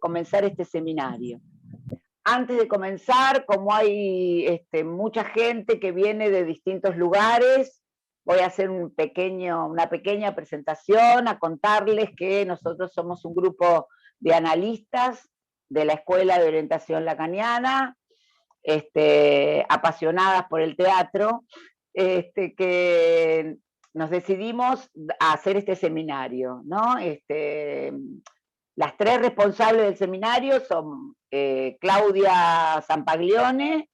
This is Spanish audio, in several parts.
comenzar este seminario. Antes de comenzar, como hay mucha gente que viene de distintos lugares, voy a hacer una pequeña presentación, a contarles que nosotros somos un grupo de analistas de la Escuela de Orientación Lacaniana, apasionadas por el teatro, que nos decidimos a hacer este seminario, ¿no? Las tres responsables del seminario son Claudia Zampaglione,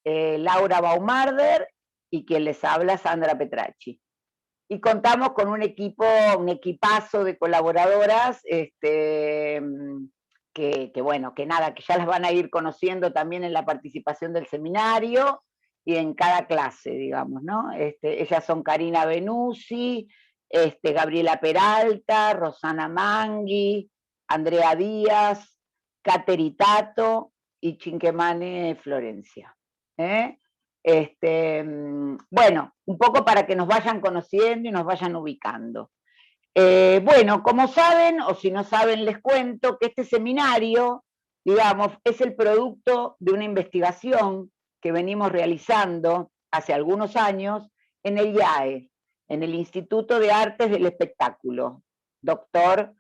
Laura Baumarder y quien les habla, Sandra Petracci. Y contamos con un equipazo de colaboradoras que ya las van a ir conociendo también en la participación del seminario y en cada clase, digamos, ¿no? Ellas son Karina Benussi, Gabriela Peralta, Rosana Mangui, Andrea Díaz, Kateri Tato y Chinquemane Florencia. Bueno, un poco para que nos vayan conociendo y nos vayan ubicando. Bueno, como saben, o si no saben, les cuento que este seminario, digamos, es el producto de una investigación que venimos realizando hace algunos años en el IAE, en el Instituto de Artes del Espectáculo, doctor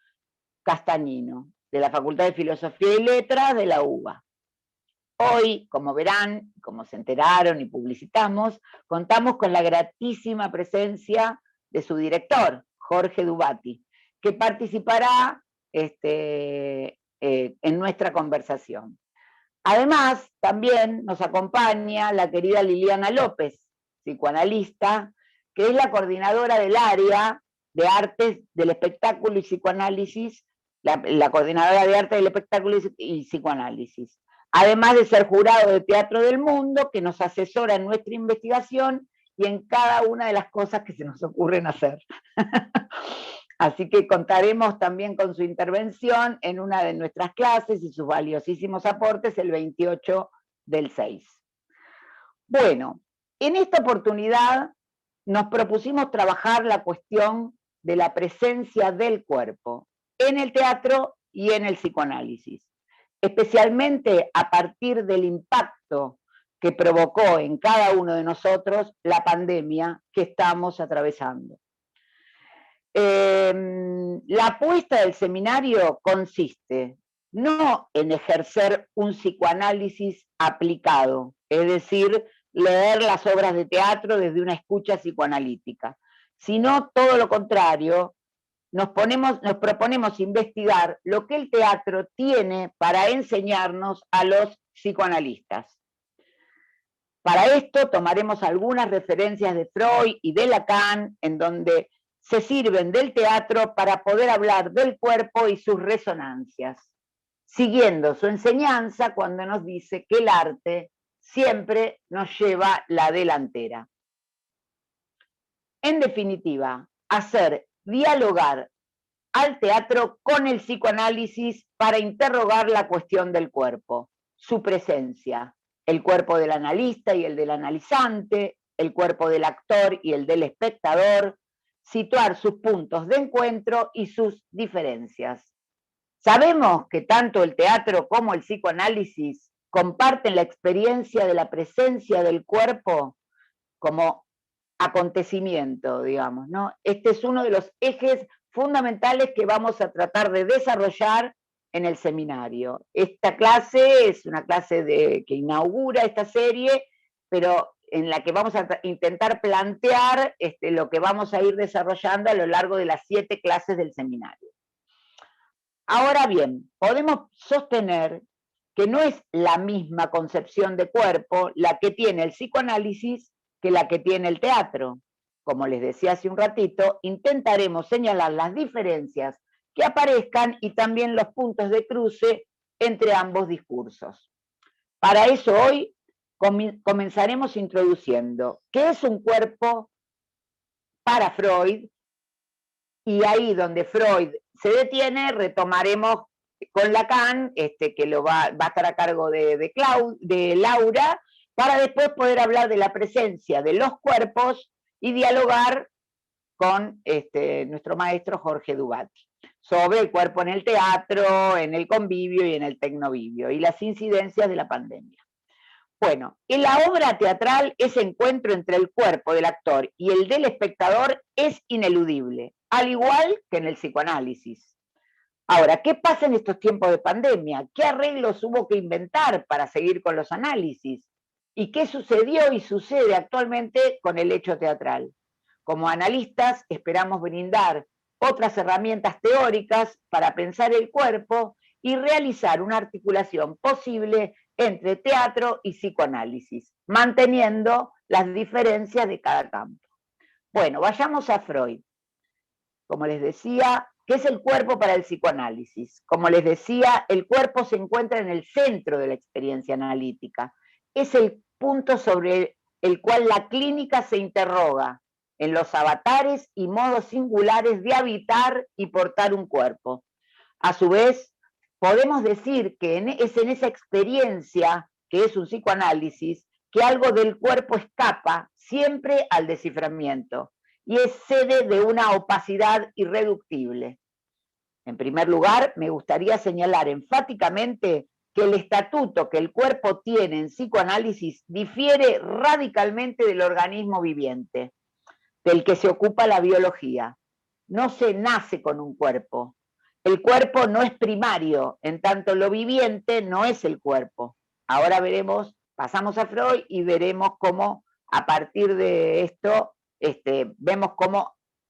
Castañino, de la Facultad de Filosofía y Letras de la UBA. Hoy, como verán, como se enteraron y publicitamos, contamos con la gratísima presencia de su director, Jorge Dubati, que participará en nuestra conversación. Además, también nos acompaña la querida Liliana López, psicoanalista, que es la coordinadora del área de artes del espectáculo y psicoanálisis, la coordinadora de arte del espectáculo y psicoanálisis. Además de ser jurado de Teatro del Mundo, que nos asesora en nuestra investigación y en cada una de las cosas que se nos ocurren hacer. Así que contaremos también con su intervención en una de nuestras clases y sus valiosísimos aportes el 28/6. Bueno, en esta oportunidad nos propusimos trabajar la cuestión de la presencia del cuerpo en el teatro y en el psicoanálisis, especialmente a partir del impacto que provocó en cada uno de nosotros la pandemia que estamos atravesando. La apuesta del seminario consiste no en ejercer un psicoanálisis aplicado, es decir, leer las obras de teatro desde una escucha psicoanalítica, sino todo lo contrario, nos proponemos investigar lo que el teatro tiene para enseñarnos a los psicoanalistas. Para esto tomaremos algunas referencias de Freud y de Lacan, en donde se sirven del teatro para poder hablar del cuerpo y sus resonancias, siguiendo su enseñanza cuando nos dice que el arte siempre nos lleva la delantera. En definitiva, hacer dialogar al teatro con el psicoanálisis para interrogar la cuestión del cuerpo, su presencia, el cuerpo del analista y el del analizante, el cuerpo del actor y el del espectador, situar sus puntos de encuentro y sus diferencias. Sabemos que tanto el teatro como el psicoanálisis comparten la experiencia de la presencia del cuerpo como acontecimiento, digamos, ¿no? Este es uno de los ejes fundamentales que vamos a tratar de desarrollar en el seminario. Esta clase es una clase que inaugura esta serie, pero en la que vamos a intentar plantear lo que vamos a ir desarrollando a lo largo de las 7 clases del seminario. Ahora bien, podemos sostener que no es la misma concepción de cuerpo la que tiene el psicoanálisis que la que tiene el teatro. Como les decía hace un ratito, intentaremos señalar las diferencias que aparezcan y también los puntos de cruce entre ambos discursos. Para eso hoy comenzaremos introduciendo qué es un cuerpo para Freud, y ahí donde Freud se detiene retomaremos con Lacan, que va a estar a cargo de Laura, para después poder hablar de la presencia de los cuerpos y dialogar con nuestro maestro Jorge Dubati. sobre el cuerpo en el teatro, en el convivio y en el tecnovivio, y las incidencias de la pandemia. Bueno, en la obra teatral ese encuentro entre el cuerpo del actor y el del espectador es ineludible, al igual que en el psicoanálisis. Ahora, ¿qué pasa en estos tiempos de pandemia? ¿Qué arreglos hubo que inventar para seguir con los análisis? ¿Y qué sucedió y sucede actualmente con el hecho teatral? Como analistas esperamos brindar otras herramientas teóricas para pensar el cuerpo y realizar una articulación posible entre teatro y psicoanálisis, manteniendo las diferencias de cada campo. Bueno, vayamos a Freud. Como les decía, ¿qué es el cuerpo para el psicoanálisis? Como les decía, el cuerpo se encuentra en el centro de la experiencia analítica. Es el punto sobre el cual la clínica se interroga en los avatares y modos singulares de habitar y portar un cuerpo. A su vez, podemos decir que es en esa experiencia, que es un psicoanálisis, que algo del cuerpo escapa siempre al desciframiento y es sede de una opacidad irreductible. En primer lugar, me gustaría señalar enfáticamente que el estatuto que el cuerpo tiene en psicoanálisis difiere radicalmente del organismo viviente, del que se ocupa la biología. No se nace con un cuerpo. El cuerpo no es primario, en tanto lo viviente no es el cuerpo. Ahora veremos, pasamos a Freud y veremos cómo a partir de esto vemos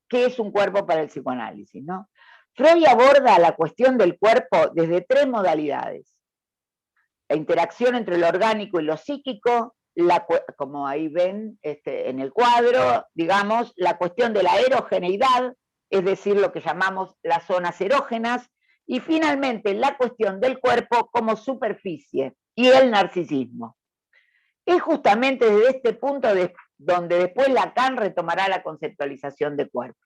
qué es un cuerpo para el psicoanálisis, ¿no? Freud aborda la cuestión del cuerpo desde tres modalidades. La interacción entre lo orgánico y lo psíquico, como ahí ven en el cuadro, digamos, la cuestión de la erogeneidad, es decir, lo que llamamos las zonas erógenas, y finalmente la cuestión del cuerpo como superficie y el narcisismo. Es justamente desde este punto donde después Lacan retomará la conceptualización de cuerpo.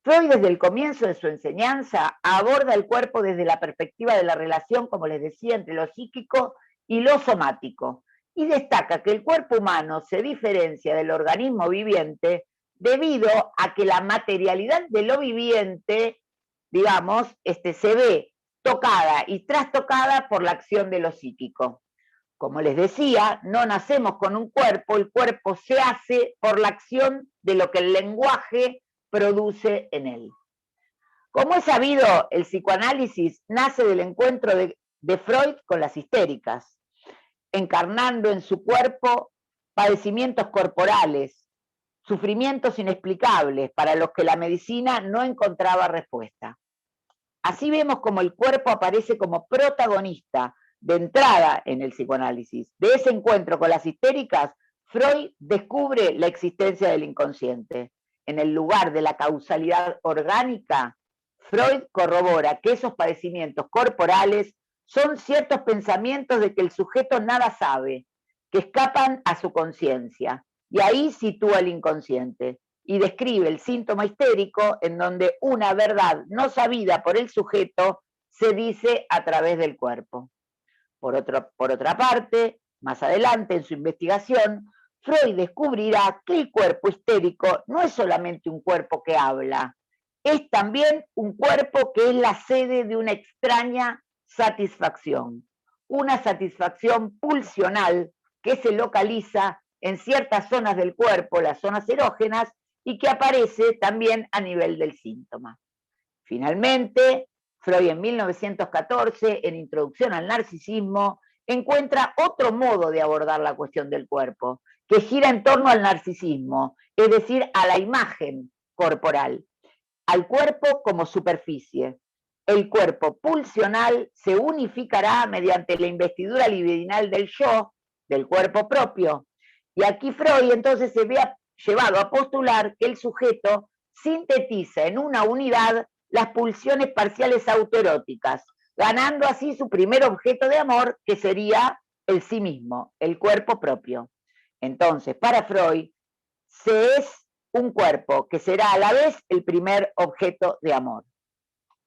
Freud desde el comienzo de su enseñanza aborda el cuerpo desde la perspectiva de la relación, como les decía, entre lo psíquico y lo somático, y destaca que el cuerpo humano se diferencia del organismo viviente debido a que la materialidad de lo viviente, digamos, se ve tocada y trastocada por la acción de lo psíquico. Como les decía, no nacemos con un cuerpo, el cuerpo se hace por la acción de lo que el lenguaje produce en él. Como es sabido, el psicoanálisis nace del encuentro de Freud con las histéricas, encarnando en su cuerpo padecimientos corporales, sufrimientos inexplicables para los que la medicina no encontraba respuesta. Así vemos como el cuerpo aparece como protagonista de entrada en el psicoanálisis. De ese encuentro con las histéricas, Freud descubre la existencia del inconsciente. En el lugar de la causalidad orgánica, Freud corrobora que esos padecimientos corporales son ciertos pensamientos de que el sujeto nada sabe, que escapan a su conciencia, y ahí sitúa el inconsciente, y describe el síntoma histérico en donde una verdad no sabida por el sujeto se dice a través del cuerpo. Por otra parte, más adelante en su investigación, Freud descubrirá que el cuerpo histérico no es solamente un cuerpo que habla, es también un cuerpo que es la sede de una extraña satisfacción, una satisfacción pulsional que se localiza en ciertas zonas del cuerpo, las zonas erógenas, y que aparece también a nivel del síntoma. Finalmente, Freud en 1914, en Introducción al Narcisismo, encuentra otro modo de abordar la cuestión del cuerpo, que gira en torno al narcisismo, es decir, a la imagen corporal, al cuerpo como superficie. El cuerpo pulsional se unificará mediante la investidura libidinal del yo, del cuerpo propio. Y aquí Freud entonces se ve llevado a postular que el sujeto sintetiza en una unidad las pulsiones parciales autoeróticas, ganando así su primer objeto de amor, que sería el sí mismo, el cuerpo propio. Entonces, para Freud, se es un cuerpo que será a la vez el primer objeto de amor.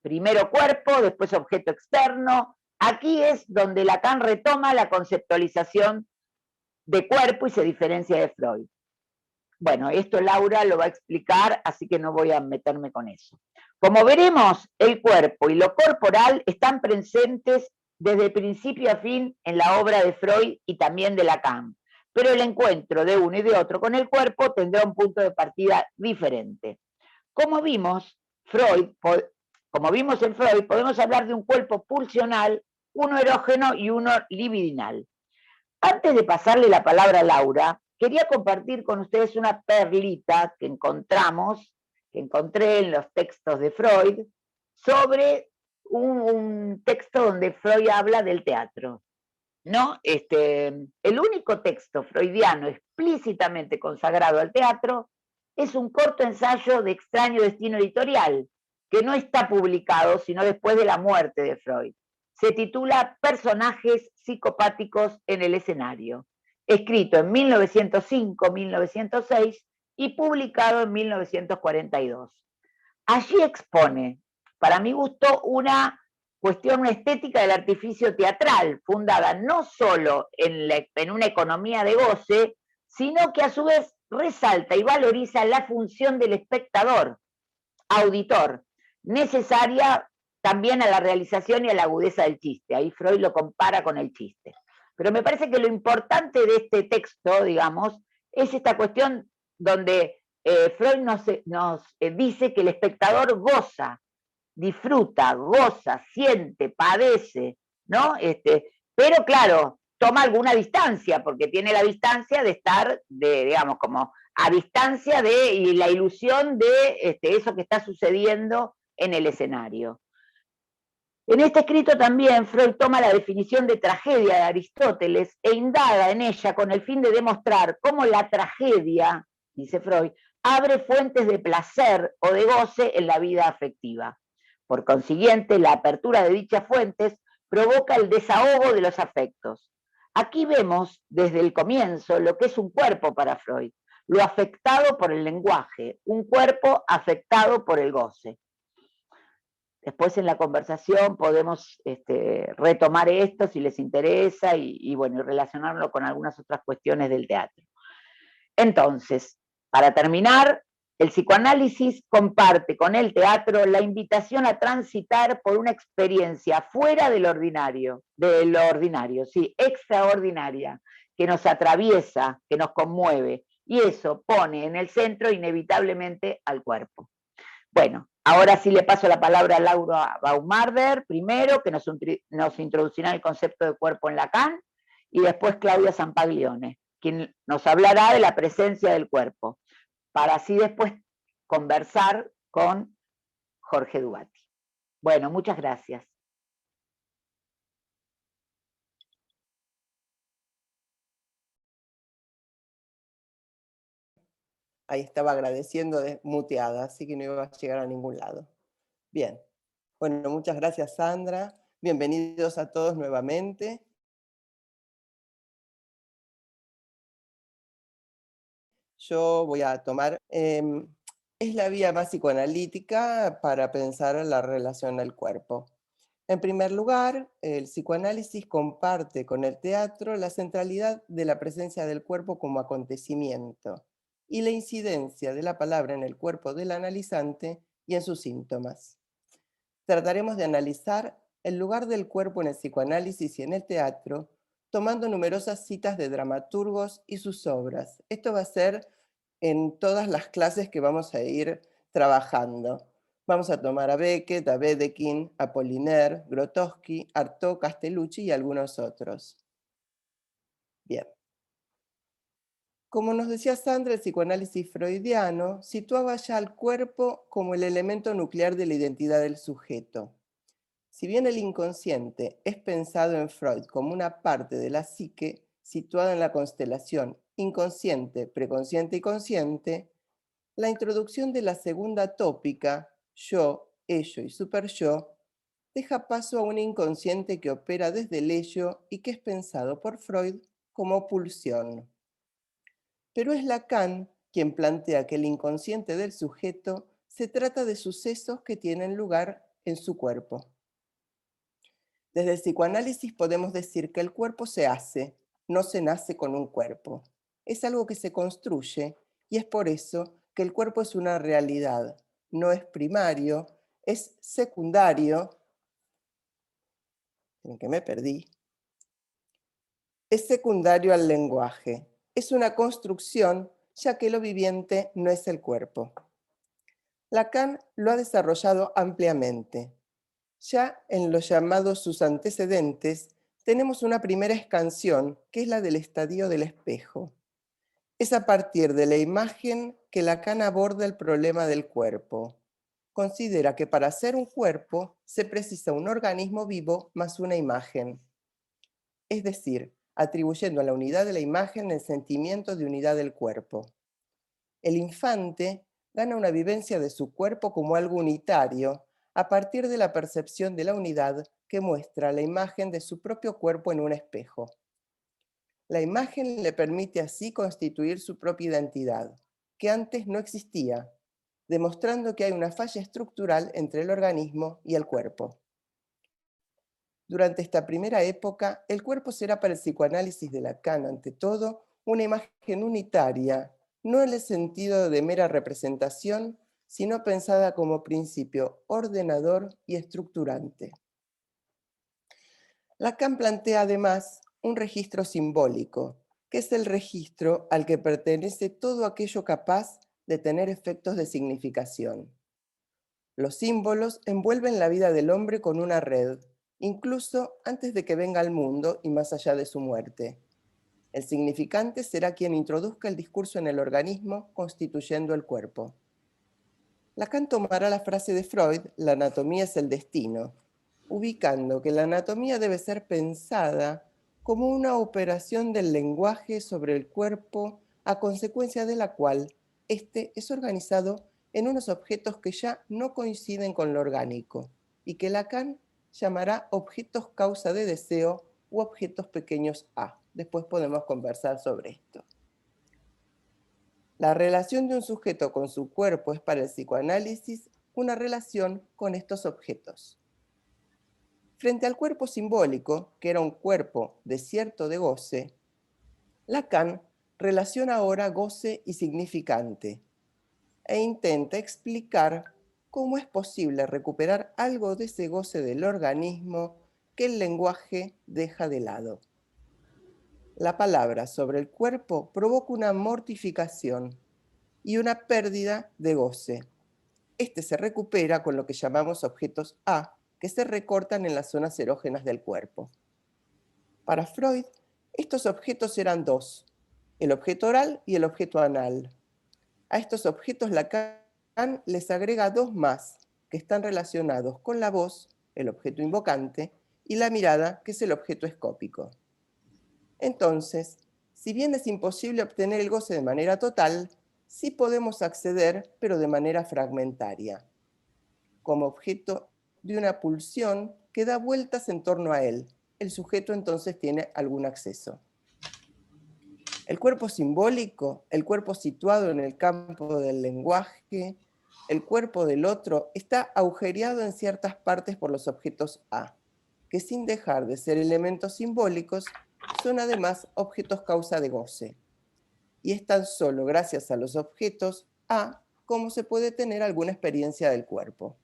Primero cuerpo, después objeto externo. Aquí es donde Lacan retoma la conceptualización de cuerpo y se diferencia de Freud. bueno, esto Laura lo va a explicar, así que no voy a meterme con eso. Como veremos, el cuerpo y lo corporal están presentes desde principio a fin en la obra de Freud y también de Lacan, pero el encuentro de uno y de otro con el cuerpo tendrá un punto de partida diferente. Como vimos, como vimos en Freud, podemos hablar de un cuerpo pulsional, uno erógeno y uno libidinal. Antes de pasarle la palabra a Laura, quería compartir con ustedes una perlita que encontré en los textos de Freud, sobre un texto donde Freud habla del teatro. ¿No? El único texto freudiano explícitamente consagrado al teatro es un corto ensayo de extraño destino editorial, que no está publicado sino después de la muerte de Freud. Se titula Personajes psicopáticos en el escenario, escrito en 1905-1906 y publicado en 1942. Allí expone, para mi gusto, una cuestión estética del artificio teatral, fundada no solo en una economía de goce, sino que a su vez resalta y valoriza la función del espectador, auditor, necesaria también a la realización y a la agudeza del chiste. Ahí Freud lo compara con el chiste. Pero me parece que lo importante de este texto, digamos, es esta cuestión donde Freud nos dice que el espectador goza, disfruta, goza, siente, padece, ¿no? Pero claro, toma alguna distancia, porque tiene la distancia de estar, digamos, como a distancia de y la ilusión de eso que está sucediendo en el escenario. En este escrito también Freud toma la definición de tragedia de Aristóteles e indaga en ella con el fin de demostrar cómo la tragedia, dice Freud, abre fuentes de placer o de goce en la vida afectiva. Por consiguiente, la apertura de dichas fuentes provoca el desahogo de los afectos. Aquí vemos desde el comienzo lo que es un cuerpo para Freud, lo afectado por el lenguaje, un cuerpo afectado por el goce. Después en la conversación podemos retomar esto si les interesa y bueno, y relacionarlo con algunas otras cuestiones del teatro. Entonces, para terminar, el psicoanálisis comparte con el teatro la invitación a transitar por una experiencia fuera de lo ordinario, sí, extraordinaria, que nos atraviesa, que nos conmueve, y eso pone en el centro inevitablemente al cuerpo. Bueno, ahora sí le paso la palabra a Laura Baumarder, primero, que nos introducirá el concepto de cuerpo en Lacan, y después Claudia Zampaglione, quien nos hablará de la presencia del cuerpo, para así después conversar con Jorge Dubati. Bueno, muchas gracias. Ahí estaba agradeciendo muteada, así que no iba a llegar a ningún lado. Bien. Bueno, muchas gracias, Sandra. Bienvenidos a todos nuevamente. Yo voy a tomar... es la vía más psicoanalítica para pensar la relación al cuerpo. En primer lugar, el psicoanálisis comparte con el teatro la centralidad de la presencia del cuerpo como acontecimiento y la incidencia de la palabra en el cuerpo del analizante y en sus síntomas. Trataremos de analizar el lugar del cuerpo en el psicoanálisis y en el teatro, tomando numerosas citas de dramaturgos y sus obras. Esto va a ser en todas las clases que vamos a ir trabajando. Vamos a tomar a Beckett, a Wedekind, a Apollinaire, Grotowski, Artaud, Castellucci y algunos otros. Bien. Como nos decía Sandra, el psicoanálisis freudiano situaba ya al cuerpo como el elemento nuclear de la identidad del sujeto. Si bien el inconsciente es pensado en Freud como una parte de la psique situada en la constelación inconsciente, preconsciente y consciente, la introducción de la segunda tópica, yo, ello y superyo, deja paso a un inconsciente que opera desde el ello y que es pensado por Freud como pulsión. Pero es Lacan quien plantea que el inconsciente del sujeto se trata de sucesos que tienen lugar en su cuerpo. Desde el psicoanálisis podemos decir que el cuerpo se hace, no se nace con un cuerpo. Es algo que se construye y es por eso que el cuerpo es una realidad, no es primario, es secundario, en que me perdí, es secundario al lenguaje, es una construcción, ya que lo viviente no es el cuerpo. Lacan lo ha desarrollado ampliamente. Ya en los llamados sus antecedentes, tenemos una primera escansión, que es la del estadio del espejo. Es a partir de la imagen que Lacan aborda el problema del cuerpo. Considera que para ser un cuerpo se precisa un organismo vivo más una imagen. Es decir, atribuyendo a la unidad de la imagen el sentimiento de unidad del cuerpo. El infante gana una vivencia de su cuerpo como algo unitario a partir de la percepción de la unidad que muestra la imagen de su propio cuerpo en un espejo. La imagen le permite así constituir su propia identidad, que antes no existía, demostrando que hay una falla estructural entre el organismo y el cuerpo. Durante esta primera época, el cuerpo será para el psicoanálisis de Lacan, ante todo, una imagen unitaria, no en el sentido de mera representación, sino pensada como principio ordenador y estructurante. Lacan plantea además un registro simbólico, que es el registro al que pertenece todo aquello capaz de tener efectos de significación. Los símbolos envuelven la vida del hombre con una red, incluso antes de que venga al mundo y más allá de su muerte. El significante será quien introduzca el discurso en el organismo, constituyendo el cuerpo. Lacan tomará la frase de Freud, la anatomía es el destino, ubicando que la anatomía debe ser pensada como una operación del lenguaje sobre el cuerpo, a consecuencia de la cual éste es organizado en unos objetos que ya no coinciden con lo orgánico y que Lacan llamará objetos causa de deseo u objetos pequeños A. Después podemos conversar sobre esto. La relación de un sujeto con su cuerpo es para el psicoanálisis una relación con estos objetos. Frente al cuerpo simbólico, que era un cuerpo desierto de goce, Lacan relaciona ahora goce y significante e intenta explicar cómo es posible recuperar algo de ese goce del organismo que el lenguaje deja de lado. La palabra sobre el cuerpo provoca una mortificación y una pérdida de goce. Este se recupera con lo que llamamos objetos A, que se recortan en las zonas erógenas del cuerpo. Para Freud, estos objetos eran dos, el objeto oral y el objeto anal. A estos objetos Lacan les agrega dos más, que están relacionados con la voz, el objeto invocante, y la mirada, que es el objeto escópico. Entonces, si bien es imposible obtener el goce de manera total, sí podemos acceder, pero de manera fragmentaria, como objeto de una pulsión que da vueltas en torno a él. El sujeto entonces tiene algún acceso. El cuerpo simbólico, el cuerpo situado en el campo del lenguaje, el cuerpo del otro, está agujereado en ciertas partes por los objetos A, que sin dejar de ser elementos simbólicos, son además objetos causa de goce. Y es tan solo gracias a los objetos A como se puede tener alguna experiencia del cuerpo.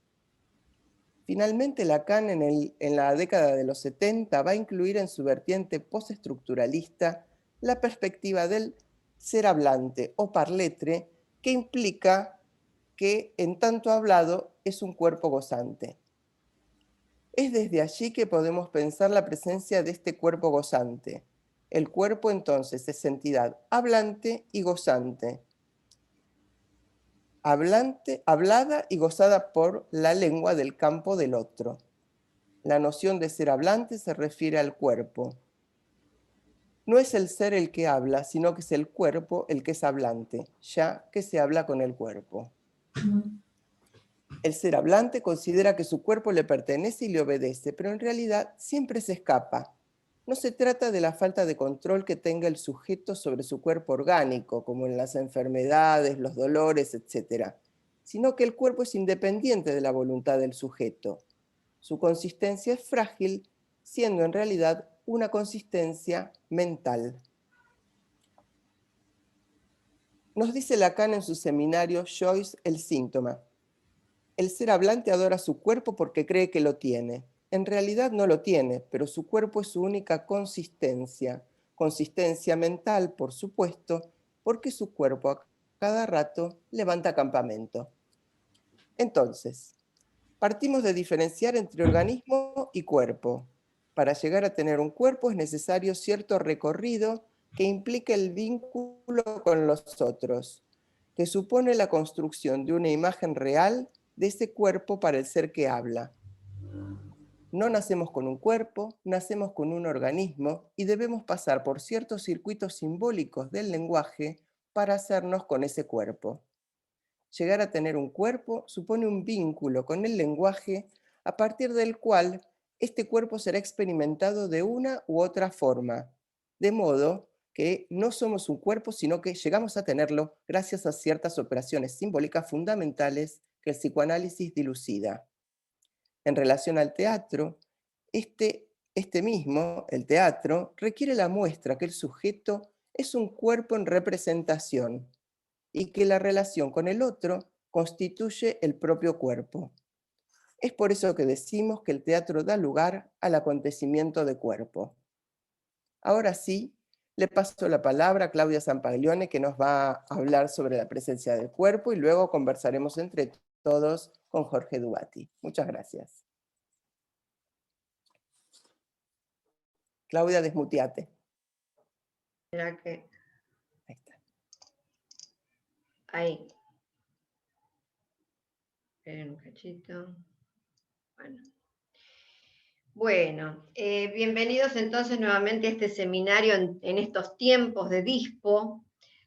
Finalmente, Lacan en la década de los 70 va a incluir en su vertiente postestructuralista la perspectiva del ser hablante o parletre, que implica que en tanto hablado es un cuerpo gozante. Es desde allí que podemos pensar la presencia de este cuerpo gozante. El cuerpo entonces es entidad hablante y gozante. Hablada y gozada por la lengua del campo del otro. La noción de ser hablante se refiere al cuerpo. No es el ser el que habla, sino que es el cuerpo el que es hablante, ya que se habla con el cuerpo. El ser hablante considera que su cuerpo le pertenece y le obedece, pero en realidad siempre se escapa. No se trata de la falta de control que tenga el sujeto sobre su cuerpo orgánico, como en las enfermedades, los dolores, etc., sino que el cuerpo es independiente de la voluntad del sujeto. Su consistencia es frágil, siendo en realidad una consistencia mental. Nos dice Lacan en su seminario Joyce el síntoma. El ser hablante adora su cuerpo porque cree que lo tiene. En realidad no lo tiene, pero su cuerpo es su única consistencia. Consistencia mental, por supuesto, porque su cuerpo a cada rato levanta campamento. Entonces, partimos de diferenciar entre organismo y cuerpo. Para llegar a tener un cuerpo es necesario cierto recorrido que implique el vínculo con los otros, que supone la construcción de una imagen real de ese cuerpo para el ser que habla. No nacemos con un cuerpo, nacemos con un organismo y debemos pasar por ciertos circuitos simbólicos del lenguaje para hacernos con ese cuerpo. Llegar a tener un cuerpo supone un vínculo con el lenguaje a partir del cual este cuerpo será experimentado de una u otra forma, de modo que no somos un cuerpo, sino que llegamos a tenerlo gracias a ciertas operaciones simbólicas fundamentales que el psicoanálisis dilucida. En relación al teatro, este mismo, el teatro, requiere la muestra que el sujeto es un cuerpo en representación y que la relación con el otro constituye el propio cuerpo. Es por eso que decimos que el teatro da lugar al acontecimiento de cuerpo. Ahora sí, le paso la palabra a Claudia Zampaglione, que nos va a hablar sobre la presencia del cuerpo y luego conversaremos entre todos con Jorge Dubati. Muchas gracias. Claudia, desmuteate. Mira que... Ahí está. Ahí. Esperen un cachito. Bueno, bienvenidos entonces nuevamente a este seminario en estos tiempos de DISPO,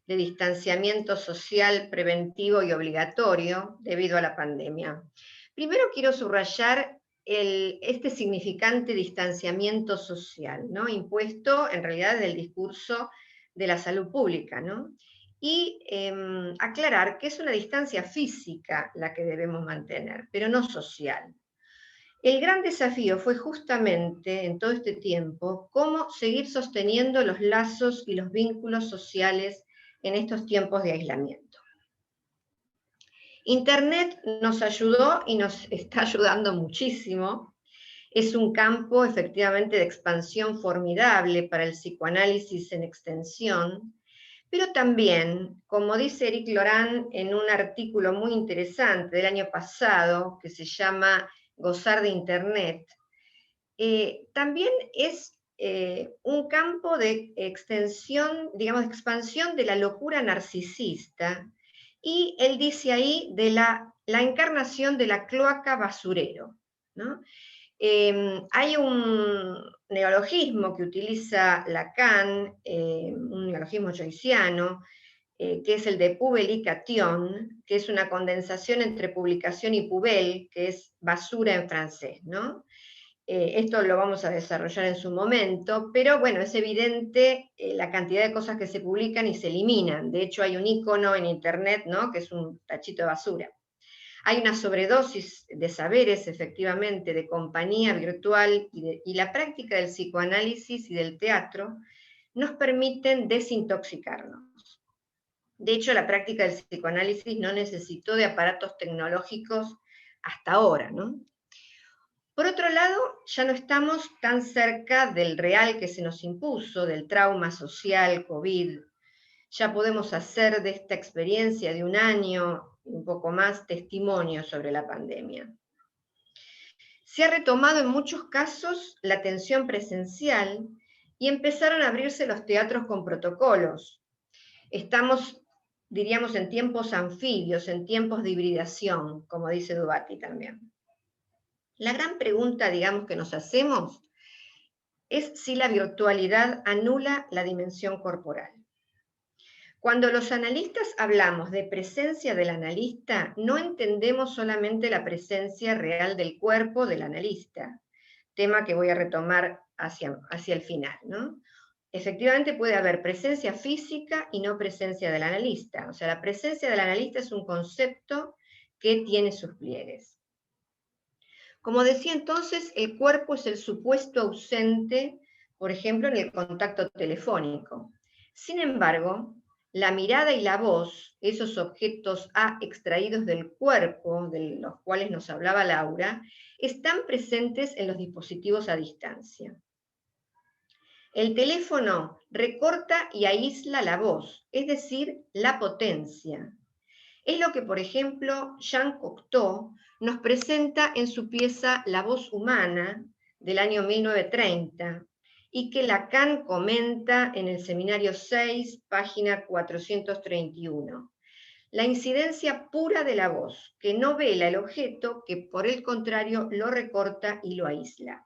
de distanciamiento social preventivo y obligatorio debido a la pandemia. Primero quiero subrayar este significante distanciamiento social, ¿no? Impuesto en realidad del discurso de la salud pública, ¿no? Y aclarar que es una distancia física la que debemos mantener, pero no social. El gran desafío fue justamente en todo este tiempo cómo seguir sosteniendo los lazos y los vínculos sociales en estos tiempos de aislamiento. Internet nos ayudó y nos está ayudando muchísimo. Es un campo efectivamente de expansión formidable para el psicoanálisis en extensión, pero también, como dice Eric Lorán en un artículo muy interesante del año pasado que se llama Gozar de Internet, también es un campo de extensión, digamos, de expansión de la locura narcisista, y él dice ahí de la encarnación de la cloaca basurero, ¿no? Hay un neologismo que utiliza Lacan, un neologismo joyciano, que es el de publication, que es una condensación entre publicación y poubelle, que es basura en francés, ¿no? Esto lo vamos a desarrollar en su momento, pero bueno, es evidente la cantidad de cosas que se publican y se eliminan. De hecho, hay un icono en internet, ¿no?, que es un tachito de basura. Hay una sobredosis de saberes, efectivamente, de compañía virtual y la práctica del psicoanálisis y del teatro nos permiten desintoxicarnos. De hecho, la práctica del psicoanálisis no necesitó de aparatos tecnológicos hasta ahora, ¿no? Por otro lado, ya no estamos tan cerca del real que se nos impuso, del trauma social, COVID. Ya podemos hacer de esta experiencia de un año, un poco más, testimonio sobre la pandemia. Se ha retomado en muchos casos la atención presencial y empezaron a abrirse los teatros con protocolos. Estamos, diríamos, en tiempos anfibios, en tiempos de hibridación, como dice Dubati también. La gran pregunta, digamos, que nos hacemos es si la virtualidad anula la dimensión corporal. Cuando los analistas hablamos de presencia del analista, no entendemos solamente la presencia real del cuerpo del analista, tema que voy a retomar hacia el final, ¿no? Efectivamente puede haber presencia física y no presencia del analista. O sea, la presencia del analista es un concepto que tiene sus pliegues. Como decía entonces, el cuerpo es el supuesto ausente, por ejemplo, en el contacto telefónico. Sin embargo, la mirada y la voz, esos objetos A extraídos del cuerpo, de los cuales nos hablaba Laura, están presentes en los dispositivos a distancia. El teléfono recorta y aísla la voz, es decir, la potencia. Es lo que, por ejemplo, Jean Cocteau nos presenta en su pieza La voz humana, del año 1930, y que Lacan comenta en el Seminario 6, página 431. La incidencia pura de la voz, que no vela el objeto, que por el contrario lo recorta y lo aísla.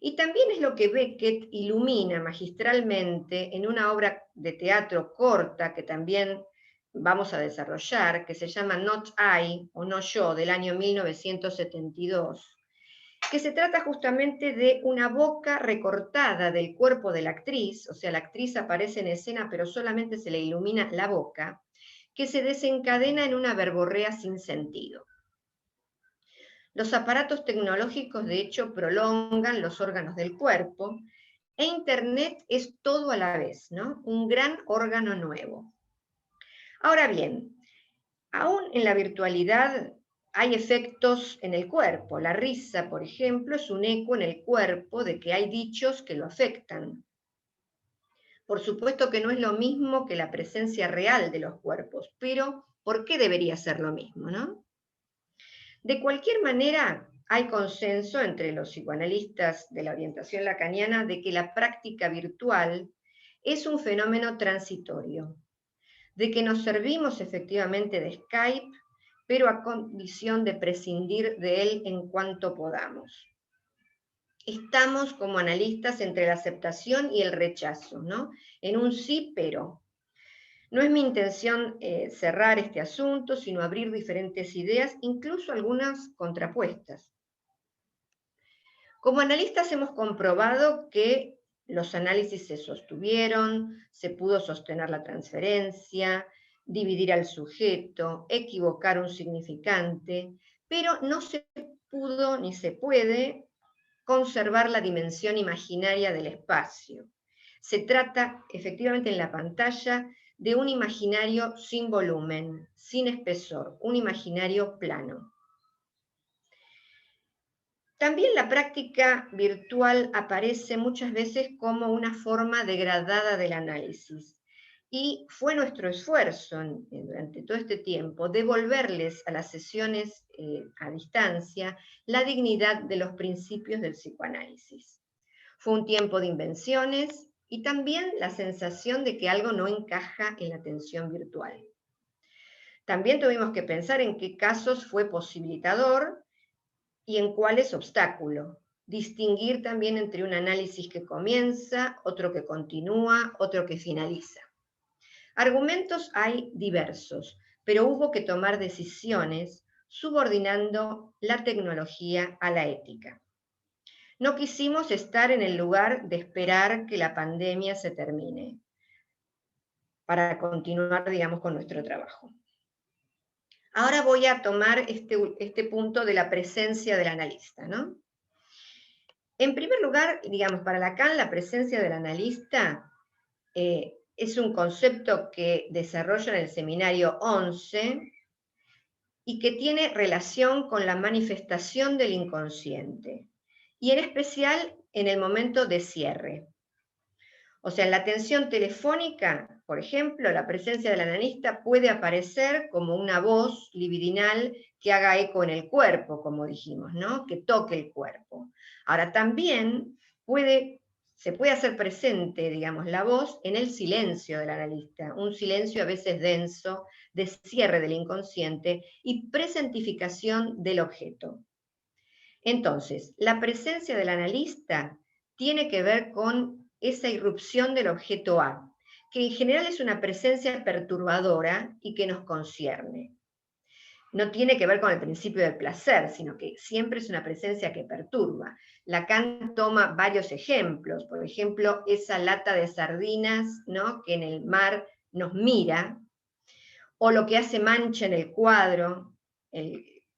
Y también es lo que Beckett ilumina magistralmente en una obra de teatro corta que también vamos a desarrollar, que se llama Not I, o No Yo, del año 1972, que se trata justamente de una boca recortada del cuerpo de la actriz, o sea, la actriz aparece en escena pero solamente se le ilumina la boca, que se desencadena en una verborrea sin sentido. Los aparatos tecnológicos, de hecho, prolongan los órganos del cuerpo, e Internet es todo a la vez, ¿no? Un gran órgano nuevo. Ahora bien, aún en la virtualidad hay efectos en el cuerpo. La risa, por ejemplo, es un eco en el cuerpo de que hay dichos que lo afectan. Por supuesto que no es lo mismo que la presencia real de los cuerpos, pero ¿por qué debería ser lo mismo, no? De cualquier manera, hay consenso entre los psicoanalistas de la orientación lacaniana de que la práctica virtual es un fenómeno transitorio, de que nos servimos efectivamente de Skype, pero a condición de prescindir de él en cuanto podamos. Estamos como analistas entre la aceptación y el rechazo, ¿no? En un sí, pero. No es mi intención cerrar este asunto, sino abrir diferentes ideas, incluso algunas contrapuestas. Como analistas hemos comprobado que los análisis se sostuvieron, se pudo sostener la transferencia, dividir al sujeto, equivocar un significante, pero no se pudo ni se puede conservar la dimensión imaginaria del espacio. Se trata, efectivamente, en la pantalla de un imaginario sin volumen, sin espesor, un imaginario plano. También la práctica virtual aparece muchas veces como una forma degradada del análisis. Y fue nuestro esfuerzo durante todo este tiempo devolverles a las sesiones a distancia la dignidad de los principios del psicoanálisis. Fue un tiempo de invenciones y también la sensación de que algo no encaja en la atención virtual. También tuvimos que pensar en qué casos fue posibilitador y en cuáles obstáculo. Distinguir también entre un análisis que comienza, otro que continúa, otro que finaliza. Argumentos hay diversos, pero hubo que tomar decisiones subordinando la tecnología a la ética. No quisimos estar en el lugar de esperar que la pandemia se termine para continuar, digamos, con nuestro trabajo. Ahora voy a tomar este punto de la presencia del analista, ¿no? En primer lugar, digamos, para Lacan la presencia del analista es un concepto que desarrolla en el seminario 11 y que tiene relación con la manifestación del inconsciente, y en especial en el momento de cierre. O sea, en la atención telefónica, por ejemplo, la presencia del analista puede aparecer como una voz libidinal que haga eco en el cuerpo, como dijimos, ¿no? Que toque el cuerpo. Ahora, también se puede hacer presente, digamos, la voz en el silencio del analista, un silencio a veces denso, de cierre del inconsciente y presentificación del objeto. Entonces, la presencia del analista tiene que ver con esa irrupción del objeto A, que en general es una presencia perturbadora y que nos concierne. No tiene que ver con el principio del placer, sino que siempre es una presencia que perturba. Lacan toma varios ejemplos, por ejemplo, esa lata de sardinas, ¿no?, que en el mar nos mira, o lo que hace mancha en el cuadro.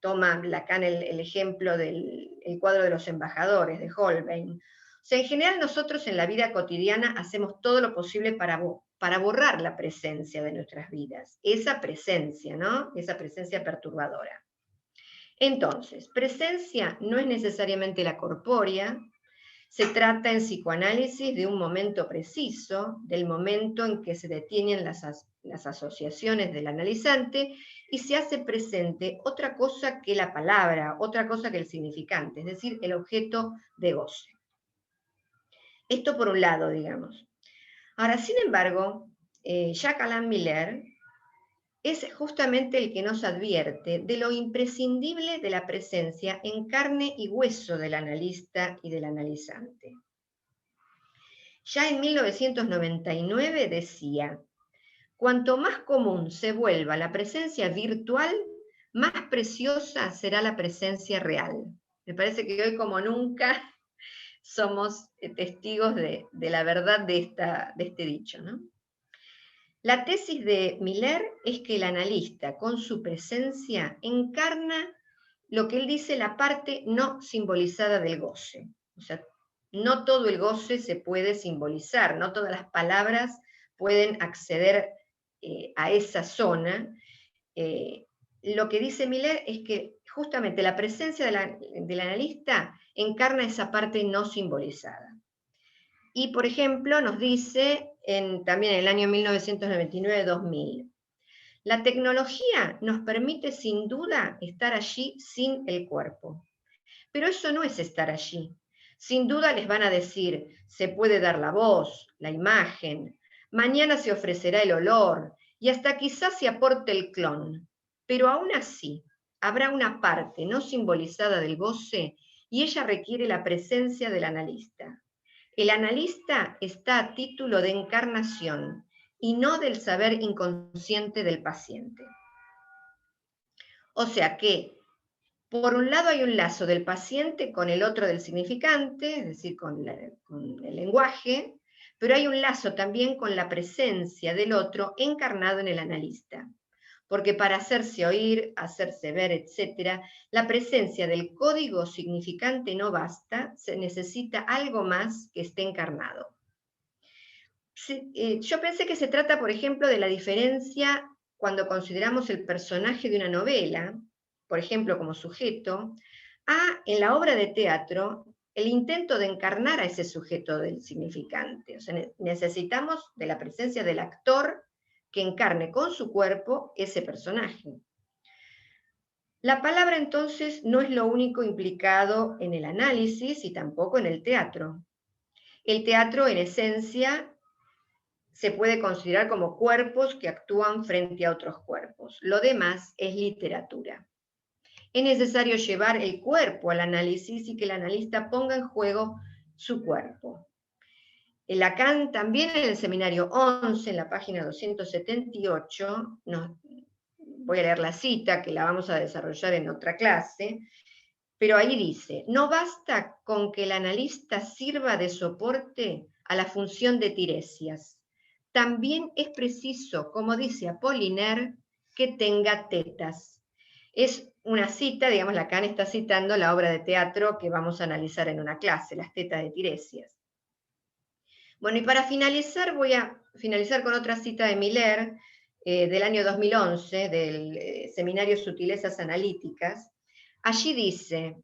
Toma Lacan el ejemplo del cuadro de los embajadores de Holbein, O sea, en general nosotros en la vida cotidiana hacemos todo lo posible para borrar la presencia de nuestras vidas, esa presencia, ¿no? Esa presencia perturbadora. Entonces, presencia no es necesariamente la corpórea, se trata en psicoanálisis de un momento preciso, del momento en que se detienen las asociaciones del analizante y se hace presente otra cosa que la palabra, otra cosa que el significante, es decir, el objeto de goce. Esto por un lado, digamos. Ahora, sin embargo, Jacques Alain Miller es justamente el que nos advierte de lo imprescindible de la presencia en carne y hueso del analista y del analizante. Ya en 1999 decía, cuanto más común se vuelva la presencia virtual, más preciosa será la presencia real. Me parece que hoy como nunca somos testigos de la verdad de este dicho, ¿no? La tesis de Miller es que el analista, con su presencia, encarna lo que él dice la parte no simbolizada del goce. O sea, no todo el goce se puede simbolizar, no todas las palabras pueden acceder a esa zona. Lo que dice Miller es que justamente la presencia del analista encarna esa parte no simbolizada. Y, por ejemplo, nos dice también en el año 1999-2000, la tecnología nos permite sin duda estar allí sin el cuerpo. Pero eso no es estar allí. Sin duda les van a decir, se puede dar la voz, la imagen, mañana se ofrecerá el olor y hasta quizás se aporte el clon. Pero aún así, habrá una parte no simbolizada del goce y ella requiere la presencia del analista. El analista está a título de encarnación y no del saber inconsciente del paciente. O sea que, por un lado hay un lazo del paciente con el otro del significante, es decir, con el lenguaje, pero hay un lazo también con la presencia del otro encarnado en el analista. Porque para hacerse oír, hacerse ver, etc., la presencia del código significante no basta, se necesita algo más que esté encarnado. Yo pensé que se trata, por ejemplo, de la diferencia cuando consideramos el personaje de una novela, por ejemplo, como sujeto, en la obra de teatro, el intento de encarnar a ese sujeto del significante. O sea, necesitamos de la presencia del actor que encarne con su cuerpo ese personaje. La palabra entonces no es lo único implicado en el análisis y tampoco en el teatro. El teatro, en esencia, se puede considerar como cuerpos que actúan frente a otros cuerpos. Lo demás es literatura. Es necesario llevar el cuerpo al análisis y que el analista ponga en juego su cuerpo. Lacan también en el seminario 11, en la página 278, voy a leer la cita, que la vamos a desarrollar en otra clase, pero ahí dice, no basta con que el analista sirva de soporte a la función de Tiresias. También es preciso, como dice Apollinaire, que tenga tetas. Es una cita, digamos, Lacan está citando la obra de teatro que vamos a analizar en una clase, Las tetas de Tiresias. Bueno, y para finalizar, voy a finalizar con otra cita de Miller, del año 2011, del Seminario Sutilezas Analíticas. Allí dice,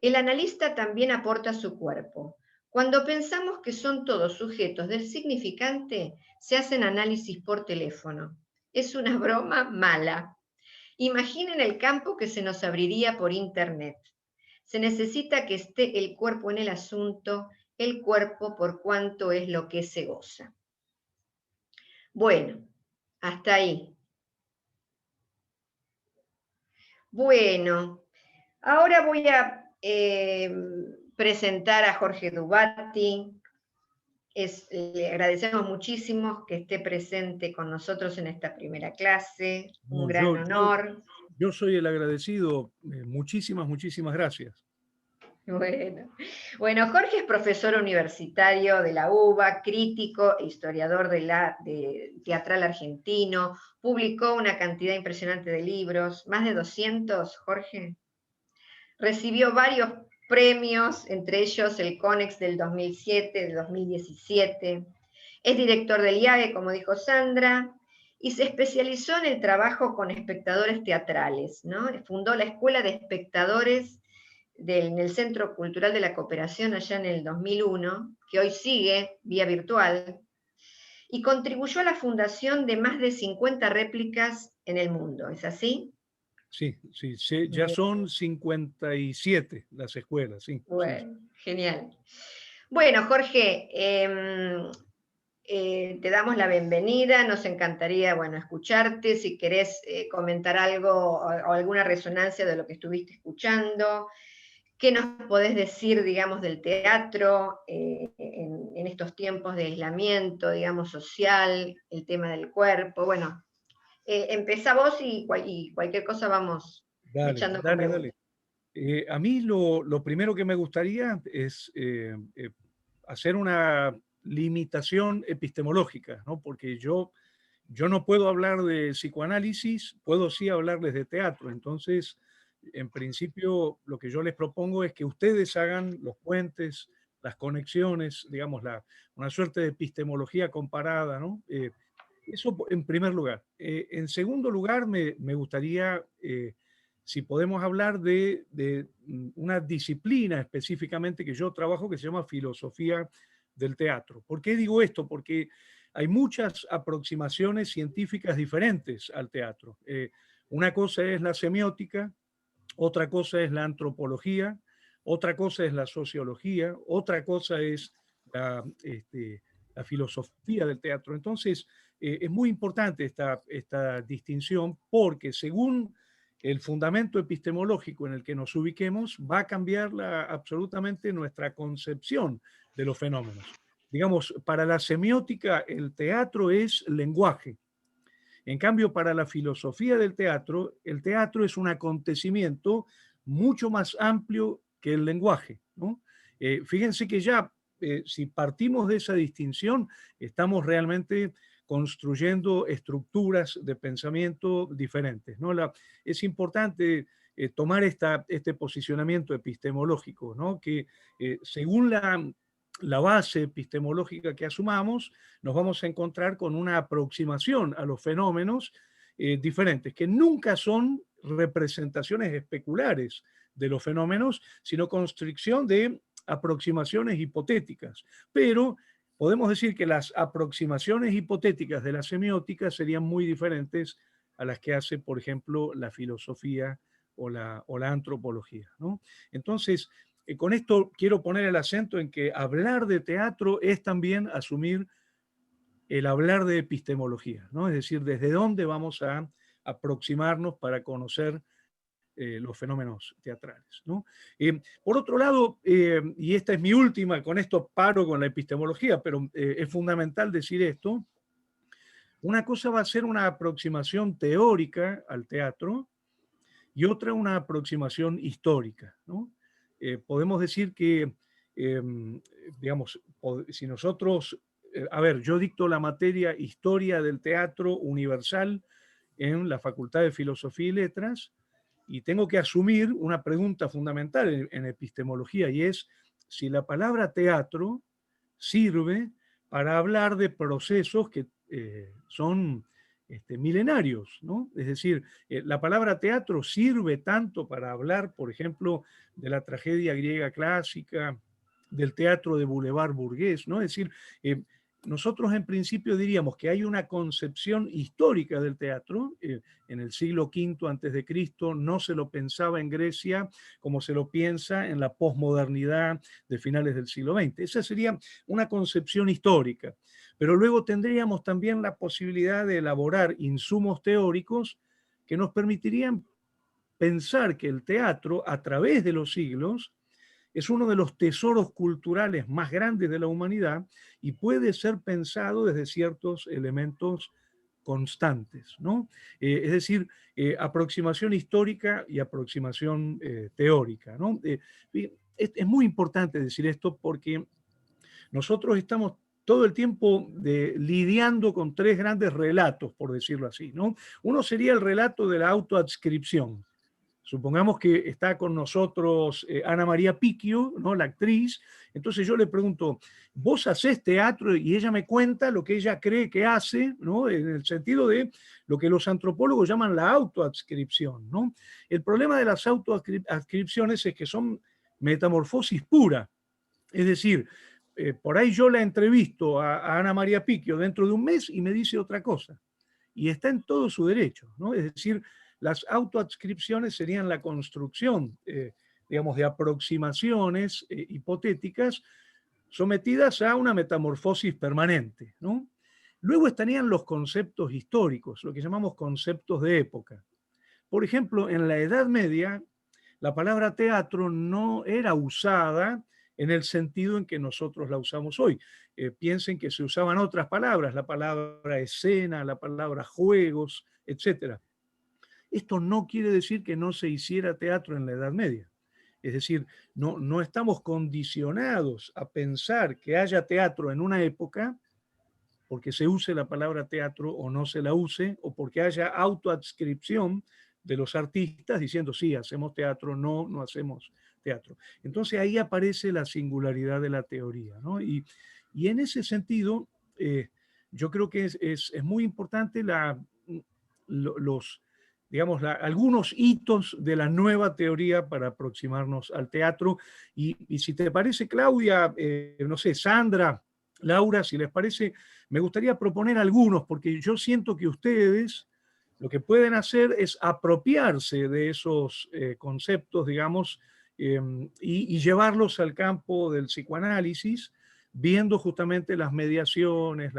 el analista también aporta su cuerpo. Cuando pensamos que son todos sujetos del significante, se hacen análisis por teléfono. Es una broma mala. Imaginen el campo que se nos abriría por Internet. Se necesita que esté el cuerpo en el asunto, el cuerpo por cuanto es lo que se goza. Bueno, hasta ahí. Bueno, ahora voy a presentar a Jorge Dubati. Le agradecemos muchísimo que esté presente con nosotros en esta primera clase. Un gran honor. Yo soy el agradecido. Muchísimas gracias. Bueno, Jorge es profesor universitario de la UBA, crítico e historiador de teatral argentino, publicó una cantidad impresionante de libros, más de 200, Jorge. Recibió varios premios, entre ellos el CONEX del 2007, del 2017. Es director del IAGE, como dijo Sandra, y se especializó en el trabajo con espectadores teatrales, ¿no? Fundó la Escuela de Espectadores en el Centro Cultural de la Cooperación allá en el 2001, que hoy sigue vía virtual, y contribuyó a la fundación de más de 50 réplicas en el mundo. ¿Es así? Sí, sí, sí, ya son 57 las escuelas, sí. Bueno, genial. Bueno, Jorge, te damos la bienvenida, nos encantaría, bueno, escucharte, si querés comentar algo o alguna resonancia de lo que estuviste escuchando. ¿Qué nos podés decir, digamos, del teatro en estos tiempos de aislamiento, digamos, social, el tema del cuerpo? Bueno, empezá vos y cualquier cosa vamos Dale, echando con dale, preguntas. dale. A mí lo primero que me gustaría es hacer una limitación epistemológica, ¿no? Porque yo no puedo hablar de psicoanálisis, puedo sí hablarles de teatro. Entonces, en principio, lo que yo les propongo es que ustedes hagan los puentes, las conexiones, digamos, una suerte de epistemología comparada, ¿no? Eso en primer lugar. En segundo lugar, me gustaría, si podemos hablar de una disciplina específicamente que yo trabajo que se llama filosofía del teatro. ¿Por qué digo esto? Porque hay muchas aproximaciones científicas diferentes al teatro. Una cosa es la semiótica, otra cosa es la antropología, otra cosa es la sociología, otra cosa es la filosofía del teatro. Entonces, es muy importante esta distinción porque según el fundamento epistemológico en el que nos ubiquemos, va a cambiar absolutamente nuestra concepción de los fenómenos. Digamos, para la semiótica, el teatro es lenguaje. En cambio, para la filosofía del teatro, el teatro es un acontecimiento mucho más amplio que el lenguaje, ¿no? Fíjense que ya, si partimos de esa distinción, estamos realmente construyendo estructuras de pensamiento diferentes, ¿no? Es importante tomar este posicionamiento epistemológico, ¿no? Que según la base epistemológica que asumamos, nos vamos a encontrar con una aproximación a los fenómenos diferentes, que nunca son representaciones especulares de los fenómenos, sino construcción de aproximaciones hipotéticas. Pero podemos decir que las aproximaciones hipotéticas de la semiótica serían muy diferentes a las que hace, por ejemplo, la filosofía o la antropología, ¿no? Entonces, con esto quiero poner el acento en que hablar de teatro es también asumir el hablar de epistemología, ¿no? Es decir, desde dónde vamos a aproximarnos para conocer los fenómenos teatrales, ¿no? Por otro lado, y esta es mi última, con esto paro con la epistemología, pero es fundamental decir esto, una cosa va a ser una aproximación teórica al teatro y otra una aproximación histórica, ¿no? Podemos decir que, digamos, si nosotros, a ver, yo dicto la materia Historia del Teatro Universal en la Facultad de Filosofía y Letras y tengo que asumir una pregunta fundamental en epistemología y es si la palabra teatro sirve para hablar de procesos que son milenarios, ¿no? Es decir, la palabra teatro sirve tanto para hablar, por ejemplo, de la tragedia griega clásica, del teatro de Boulevard burgués, ¿no? Es decir, nosotros en principio diríamos que hay una concepción histórica del teatro. En el siglo V antes de Cristo no se lo pensaba en Grecia como se lo piensa en la posmodernidad de finales del siglo XX. Esa sería una concepción histórica. Pero luego tendríamos también la posibilidad de elaborar insumos teóricos que nos permitirían pensar que el teatro, a través de los siglos, es uno de los tesoros culturales más grandes de la humanidad y puede ser pensado desde ciertos elementos constantes, ¿no? Es decir, aproximación histórica y aproximación teórica, ¿no? Es muy importante decir esto porque nosotros estamos todo el tiempo lidiando con tres grandes relatos, por decirlo así, ¿no? Uno sería el relato de la autoadscripción. Supongamos que está con nosotros Ana María Picchio, ¿no? La actriz. Entonces yo le pregunto, ¿vos hacés teatro? Y ella me cuenta lo que ella cree que hace, ¿no? En el sentido de lo que los antropólogos llaman la autoadscripción, ¿no? El problema de las autoadscripciones es que son metamorfosis pura. Es decir, por ahí yo la entrevisto a Ana María Picchio dentro de un mes y me dice otra cosa. Y está en todo su derecho, ¿no? Es decir, las autoadscripciones serían la construcción, digamos, de aproximaciones hipotéticas sometidas a una metamorfosis permanente, ¿no? Luego estarían los conceptos históricos, lo que llamamos conceptos de época. Por ejemplo, en la Edad Media, la palabra teatro no era usada en el sentido en que nosotros la usamos hoy. Piensen que se usaban otras palabras, la palabra escena, la palabra juegos, etc. Esto no quiere decir que no se hiciera teatro en la Edad Media. Es decir, no estamos condicionados a pensar que haya teatro en una época porque se use la palabra teatro o no se la use, o porque haya autoadscripción de los artistas diciendo, sí, hacemos teatro, no hacemos teatro. Entonces ahí aparece la singularidad de la teoría, ¿no? Y en ese sentido, yo creo que es muy importante algunos hitos de la nueva teoría para aproximarnos al teatro. Y si te parece, Claudia, no sé, Sandra, Laura, si les parece, me gustaría proponer algunos, porque yo siento que ustedes lo que pueden hacer es apropiarse de esos conceptos, digamos, y llevarlos al campo del psicoanálisis, viendo justamente las mediaciones,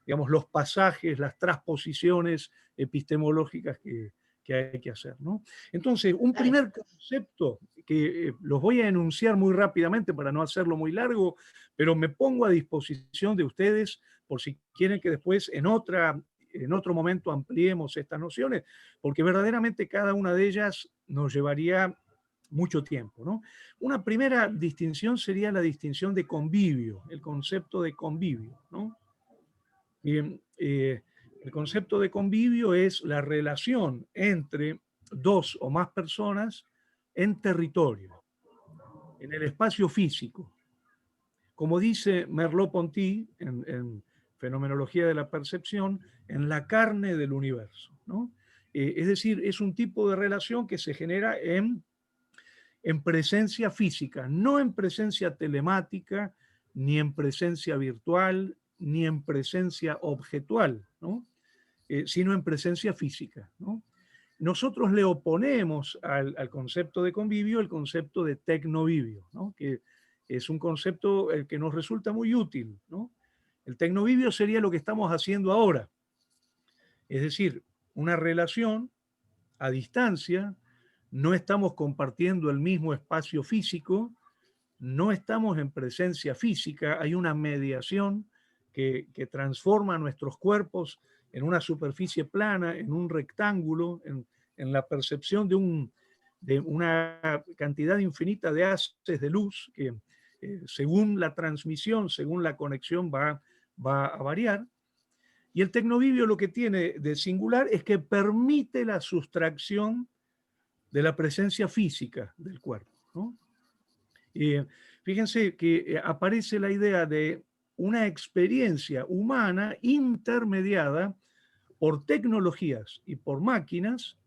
digamos, los pasajes, las transposiciones epistemológicas que hay que hacer, ¿no? Entonces, un primer concepto que los voy a enunciar muy rápidamente para no hacerlo muy largo, pero me pongo a disposición de ustedes por si quieren que después en otro momento ampliemos estas nociones, porque verdaderamente cada una de ellas nos llevaría mucho tiempo, ¿no? Una primera distinción sería la distinción de convivio, el concepto de convivio, ¿no? Bien, el concepto de convivio es la relación entre dos o más personas en territorio, en el espacio físico. Como dice Merleau-Ponty en Fenomenología de la Percepción, en la carne del universo, ¿no? Es decir, es un tipo de relación que se genera en presencia física, no en presencia telemática, ni en presencia virtual, ni en presencia objetual, ¿no? Sino en presencia física, ¿no? Nosotros le oponemos al concepto de convivio el concepto de tecnovivio, ¿no? Que es un concepto que nos resulta muy útil, ¿no? El tecnovivio sería lo que estamos haciendo ahora, es decir, una relación a distancia, no estamos compartiendo el mismo espacio físico, no estamos en presencia física, hay una mediación que transforma nuestros cuerpos en una superficie plana, en un rectángulo, en la percepción de una cantidad infinita de haces de luz que según la transmisión, según la conexión va a variar. Y el tecnovivio lo que tiene de singular es que permite la sustracción de la presencia física del cuerpo, ¿no? Fíjense que aparece la idea de una experiencia humana intermediada por tecnologías y por máquinas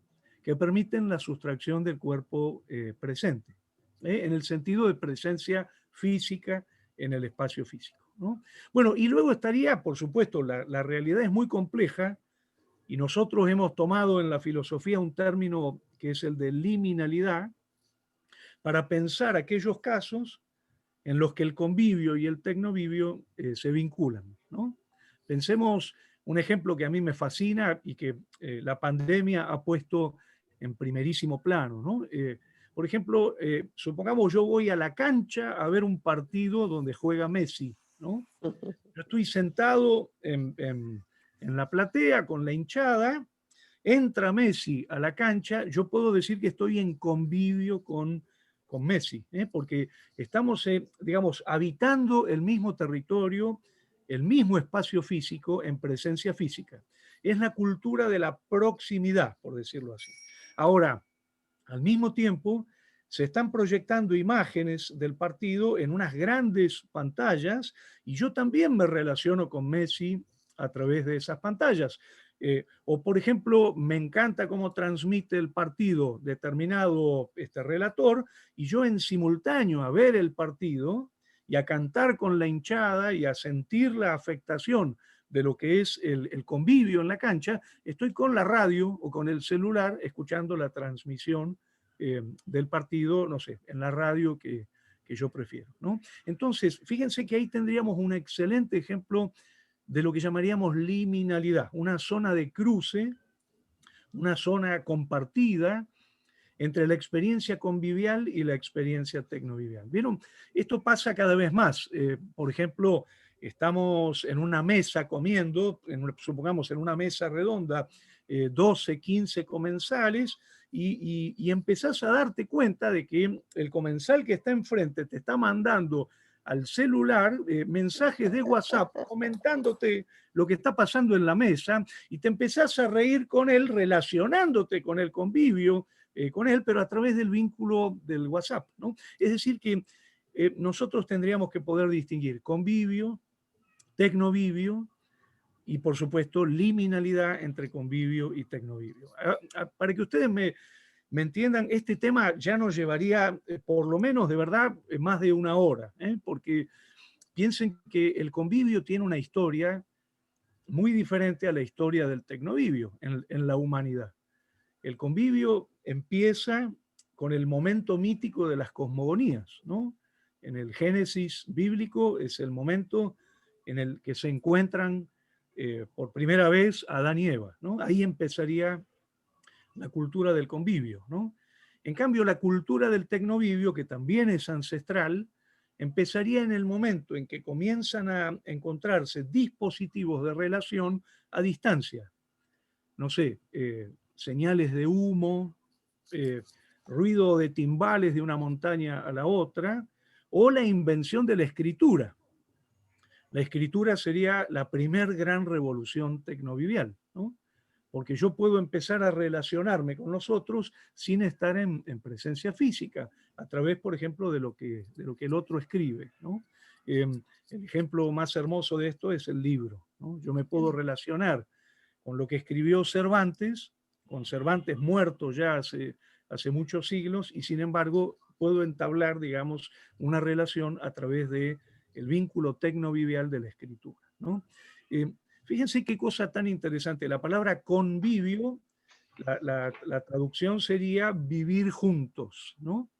que permiten la sustracción del cuerpo presente, en el sentido de presencia física en el espacio físico, ¿no? Bueno, y luego estaría, por supuesto, la realidad es muy compleja y nosotros hemos tomado en la filosofía un término que es el de liminalidad para pensar aquellos casos en los que el convivio y el tecnovivio se vinculan, ¿no? Pensemos un ejemplo que a mí me fascina y que la pandemia ha puesto en primerísimo plano, ¿no? Por ejemplo, supongamos yo voy a la cancha a ver un partido donde juega Messi, ¿no? Yo estoy sentado en la platea con la hinchada, entra Messi a la cancha, yo puedo decir que estoy en convivio con Messi, porque estamos, digamos, habitando el mismo territorio, el mismo espacio físico en presencia física. Es la cultura de la proximidad, por decirlo así. Ahora, al mismo tiempo se están proyectando imágenes del partido en unas grandes pantallas y yo también me relaciono con Messi a través de esas pantallas. O, por ejemplo, me encanta cómo transmite el partido determinado relator y yo en simultáneo a ver el partido y a cantar con la hinchada y a sentir la afectación de lo que es el convivio en la cancha, estoy con la radio o con el celular escuchando la transmisión del partido, no sé, en la radio que yo prefiero, ¿no? Entonces, fíjense que ahí tendríamos un excelente ejemplo de lo que llamaríamos liminalidad, una zona de cruce, una zona compartida entre la experiencia convivial y la experiencia tecnovivial. ¿Vieron? Esto pasa cada vez más. Por ejemplo, estamos en una mesa comiendo, supongamos en una mesa redonda, 12, 15 comensales, y empezás a darte cuenta de que el comensal que está enfrente te está mandando al celular mensajes de WhatsApp comentándote lo que está pasando en la mesa y te empezás a reír con él, relacionándote con el convivio, con él, pero a través del vínculo del WhatsApp, ¿no? Es decir que nosotros tendríamos que poder distinguir convivio, tecnovivio y, por supuesto, liminalidad entre convivio y tecnovivio. Para que ustedes me entiendan, este tema ya nos llevaría, por lo menos, de verdad, más de una hora, porque piensen que el convivio tiene una historia muy diferente a la historia del tecnovivio en la humanidad. El convivio empieza con el momento mítico de las cosmogonías, ¿no? En el Génesis bíblico es el momento en el que se encuentran por primera vez Adán y Eva, ¿no? Ahí empezaría la cultura del convivio, ¿no? En cambio, la cultura del tecnovivio, que también es ancestral, empezaría en el momento en que comienzan a encontrarse dispositivos de relación a distancia. No sé, señales de humo, ruido de timbales de una montaña a la otra, o la invención de la escritura. La escritura sería la primer gran revolución tecnovivial, ¿no? Porque yo puedo empezar a relacionarme con los otros sin estar en presencia física, a través, por ejemplo, de lo que el otro escribe, ¿no? El ejemplo más hermoso de esto es el libro, ¿no? Yo me puedo relacionar con lo que escribió Cervantes, con Cervantes muerto ya hace muchos siglos, y sin embargo puedo entablar, digamos, una relación a través del vínculo tecnovivial de la escritura, ¿no? Fíjense qué cosa tan interesante. La palabra convivio, la traducción sería vivir juntos, ¿no?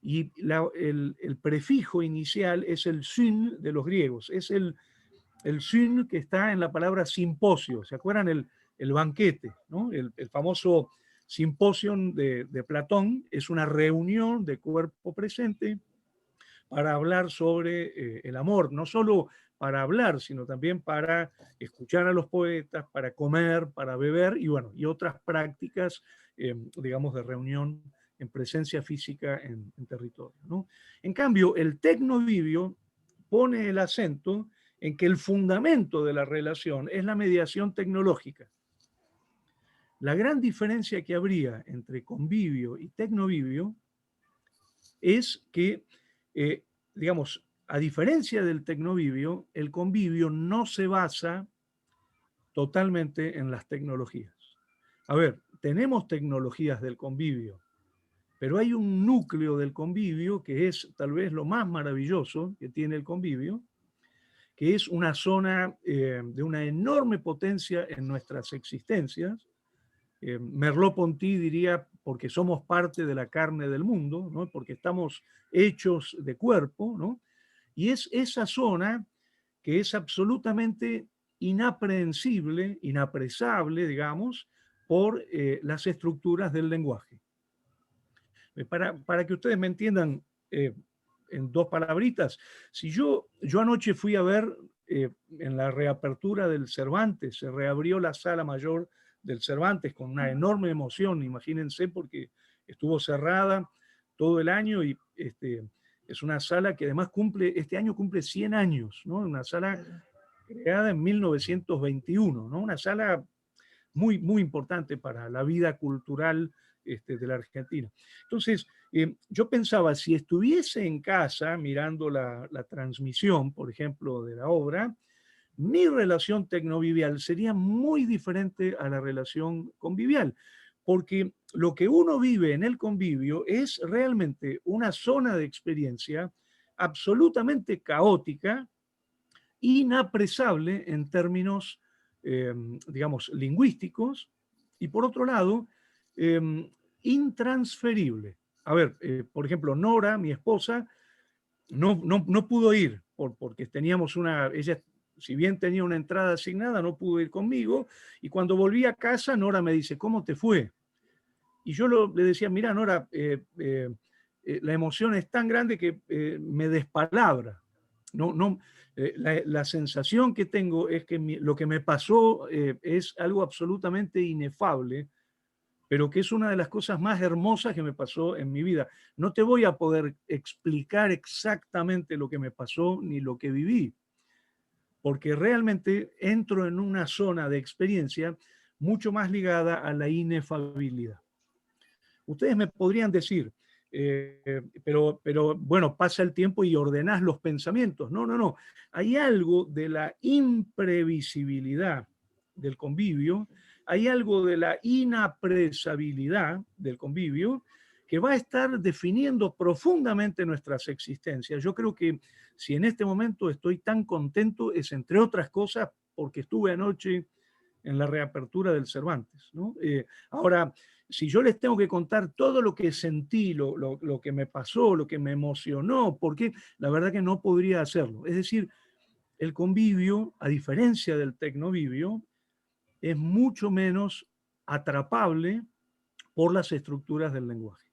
Y el prefijo inicial es el syn de los griegos, es el syn que está en la palabra simposio. ¿Se acuerdan el banquete, ¿no? El famoso simposium de Platón es una reunión de cuerpo presente para hablar sobre el amor, no solo para hablar, sino también para escuchar a los poetas, para comer, para beber y, bueno, y otras prácticas, digamos, de reunión en presencia física en territorio, ¿no? En cambio, el tecnovivio pone el acento en que el fundamento de la relación es la mediación tecnológica. La gran diferencia que habría entre convivio y tecnovivio es que, digamos, a diferencia del tecnovivio, el convivio no se basa totalmente en las tecnologías. A ver, tenemos tecnologías del convivio, pero hay un núcleo del convivio que es tal vez lo más maravilloso que tiene el convivio, que es una zona de una enorme potencia en nuestras existencias. Merleau-Ponty diría, porque somos parte de la carne del mundo, ¿no? Porque estamos hechos de cuerpo, ¿no? Y es esa zona que es absolutamente inaprehensible, inapresable, digamos, por las estructuras del lenguaje. Para que ustedes me entiendan en dos palabritas, si yo anoche fui a ver en la reapertura del Cervantes, se reabrió la sala mayor del Cervantes con una enorme emoción, imagínense, porque estuvo cerrada todo el año y es una sala que además este año cumple 100 años, ¿no? Una sala creada en 1921, ¿no? Una sala muy, muy importante para la vida cultural de la Argentina. Entonces, yo pensaba, si estuviese en casa mirando la transmisión, por ejemplo, de la obra, mi relación tecnovivial sería muy diferente a la relación convivial, porque lo que uno vive en el convivio es realmente una zona de experiencia absolutamente caótica, inapresable en términos, digamos, lingüísticos, y por otro lado, intransferible. A ver, por ejemplo, Nora, mi esposa, no pudo ir porque teníamos ella, si bien tenía una entrada asignada, no pudo ir conmigo, y cuando volví a casa, Nora me dice, ¿cómo te fue? Y yo le decía, mira, Nora, la emoción es tan grande que me despalabra. La sensación que tengo es que lo que me pasó es algo absolutamente inefable, pero que es una de las cosas más hermosas que me pasó en mi vida. No te voy a poder explicar exactamente lo que me pasó ni lo que viví, porque realmente entro en una zona de experiencia mucho más ligada a la inefabilidad. Ustedes me podrían decir, pero bueno, pasa el tiempo y ordenás los pensamientos. No. Hay algo de la imprevisibilidad del convivio, hay algo de la inapresabilidad del convivio que va a estar definiendo profundamente nuestras existencias. Yo creo que si en este momento estoy tan contento es, entre otras cosas, porque estuve anoche en la reapertura del Cervantes, ¿no? Ahora, si yo les tengo que contar todo lo que sentí, lo que me pasó, lo que me emocionó, porque la verdad que no podría hacerlo. Es decir, el convivio, a diferencia del tecnovivio, es mucho menos atrapable por las estructuras del lenguaje.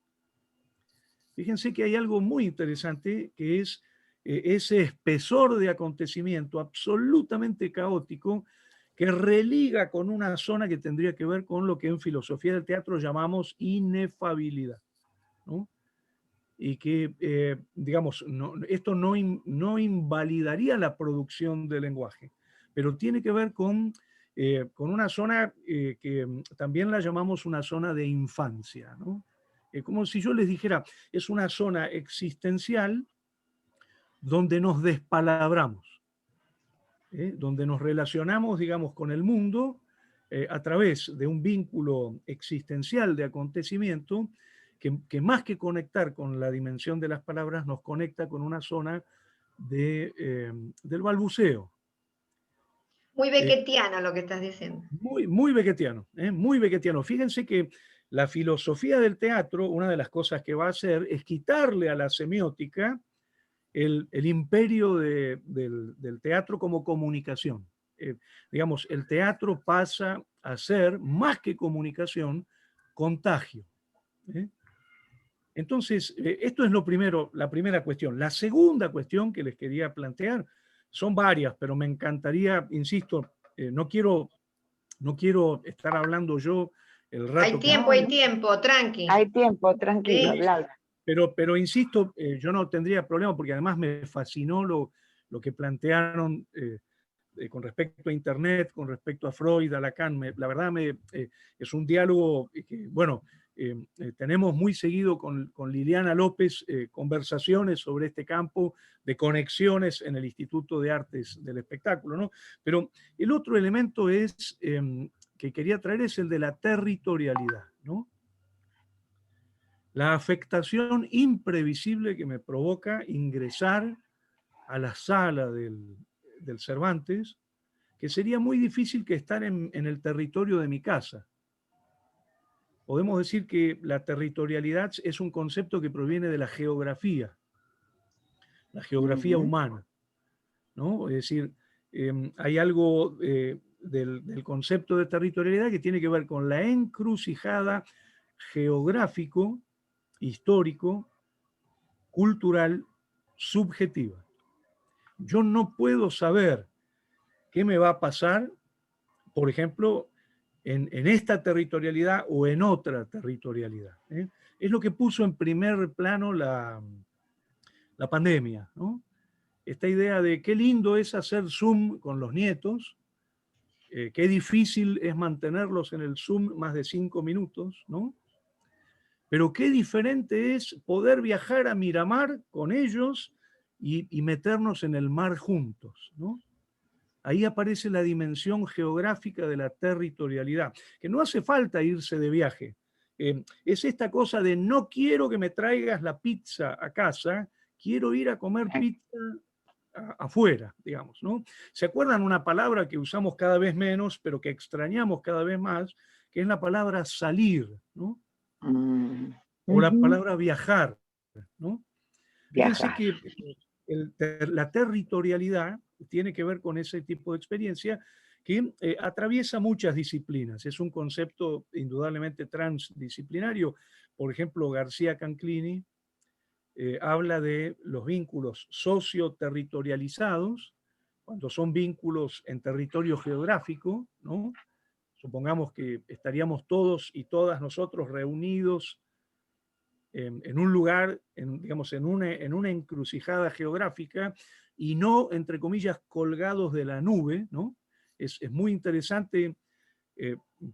Fíjense que hay algo muy interesante que es ese espesor de acontecimiento absolutamente caótico que religa con una zona que tendría que ver con lo que en filosofía del teatro llamamos inefabilidad, ¿no? Y que, digamos, esto no invalidaría la producción del lenguaje, pero tiene que ver con una zona que también la llamamos una zona de infancia, ¿no? Como si yo les dijera, es una zona existencial donde nos despalabramos, donde nos relacionamos, digamos, con el mundo a través de un vínculo existencial de acontecimiento que más que conectar con la dimensión de las palabras, nos conecta con una zona del balbuceo. Muy beckettiano lo que estás diciendo. Muy beckettiano, muy beckettiano. Fíjense que la filosofía del teatro, una de las cosas que va a hacer es quitarle a la semiótica el imperio del teatro como comunicación. Digamos, el teatro pasa a ser, más que comunicación, contagio. Entonces, esto es la primera cuestión. La segunda cuestión que les quería plantear, son varias, pero me encantaría, insisto, no quiero estar hablando yo el rato. Hay tiempo, tranqui. Hay tiempo, tranquilo, Sí. Pero insisto, yo no tendría problema porque además me fascinó lo que plantearon con respecto a Internet, con respecto a Freud, a Lacan. La verdad es un diálogo que, bueno, tenemos muy seguido con Liliana López conversaciones sobre este campo de conexiones en el Instituto de Artes del Espectáculo, ¿no? Pero el otro elemento que quería traer es el de la territorialidad, ¿no? La afectación imprevisible que me provoca ingresar a la sala del Cervantes, que sería muy difícil que estar en el territorio de mi casa. Podemos decir que la territorialidad es un concepto que proviene de la geografía humana, ¿no? Es decir, hay algo del concepto de territorialidad que tiene que ver con la encrucijada geográfico, histórico, cultural, subjetiva. Yo no puedo saber qué me va a pasar, por ejemplo, en esta territorialidad o en otra territorialidad. Es lo que puso en primer plano la pandemia, ¿no? Esta idea de qué lindo es hacer Zoom con los nietos, qué difícil es mantenerlos en el Zoom más de 5 minutos, ¿no? Pero qué diferente es poder viajar a Miramar con ellos y meternos en el mar juntos, ¿no? Ahí aparece la dimensión geográfica de la territorialidad, que no hace falta irse de viaje. Es esta cosa de no quiero que me traigas la pizza a casa, quiero ir a comer pizza afuera, digamos, ¿no? ¿Se acuerdan una palabra que usamos cada vez menos, pero que extrañamos cada vez más, que es la palabra salir, ¿no? O la palabra viajar, ¿no? Fíjense Viajar. que la territorialidad tiene que ver con ese tipo de experiencia que atraviesa muchas disciplinas. Es un concepto indudablemente transdisciplinario. Por ejemplo, García Canclini habla de los vínculos socioterritorializados, cuando son vínculos en territorio geográfico, ¿no? Supongamos que estaríamos todos y todas nosotros reunidos en un lugar, digamos, en una encrucijada geográfica y no, entre comillas, colgados de la nube, ¿no? Es muy interesante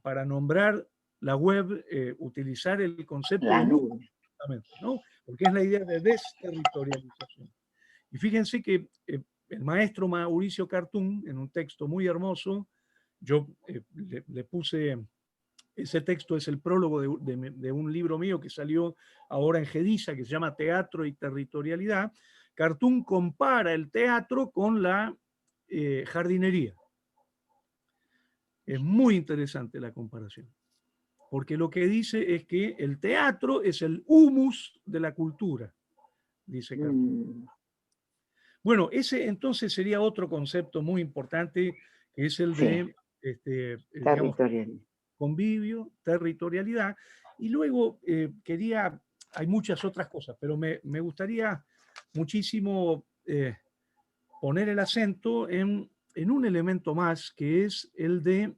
para nombrar la web, utilizar el concepto La de nube, nube. ¿no? Porque es la idea de desterritorialización. Y fíjense que el maestro Mauricio Cartún, en un texto muy hermoso, yo le puse. Ese texto es el prólogo de un libro mío que salió ahora en Gediza, que se llama Teatro y Territorialidad. Cartún compara el teatro con la jardinería. Es muy interesante la comparación, porque lo que dice es que el teatro es el humus de la cultura, dice Cartún. Bueno, ese entonces sería otro concepto muy importante, que es el de, digamos, convivio, territorialidad, y luego hay muchas otras cosas, pero me gustaría muchísimo poner el acento en un elemento más, que es el de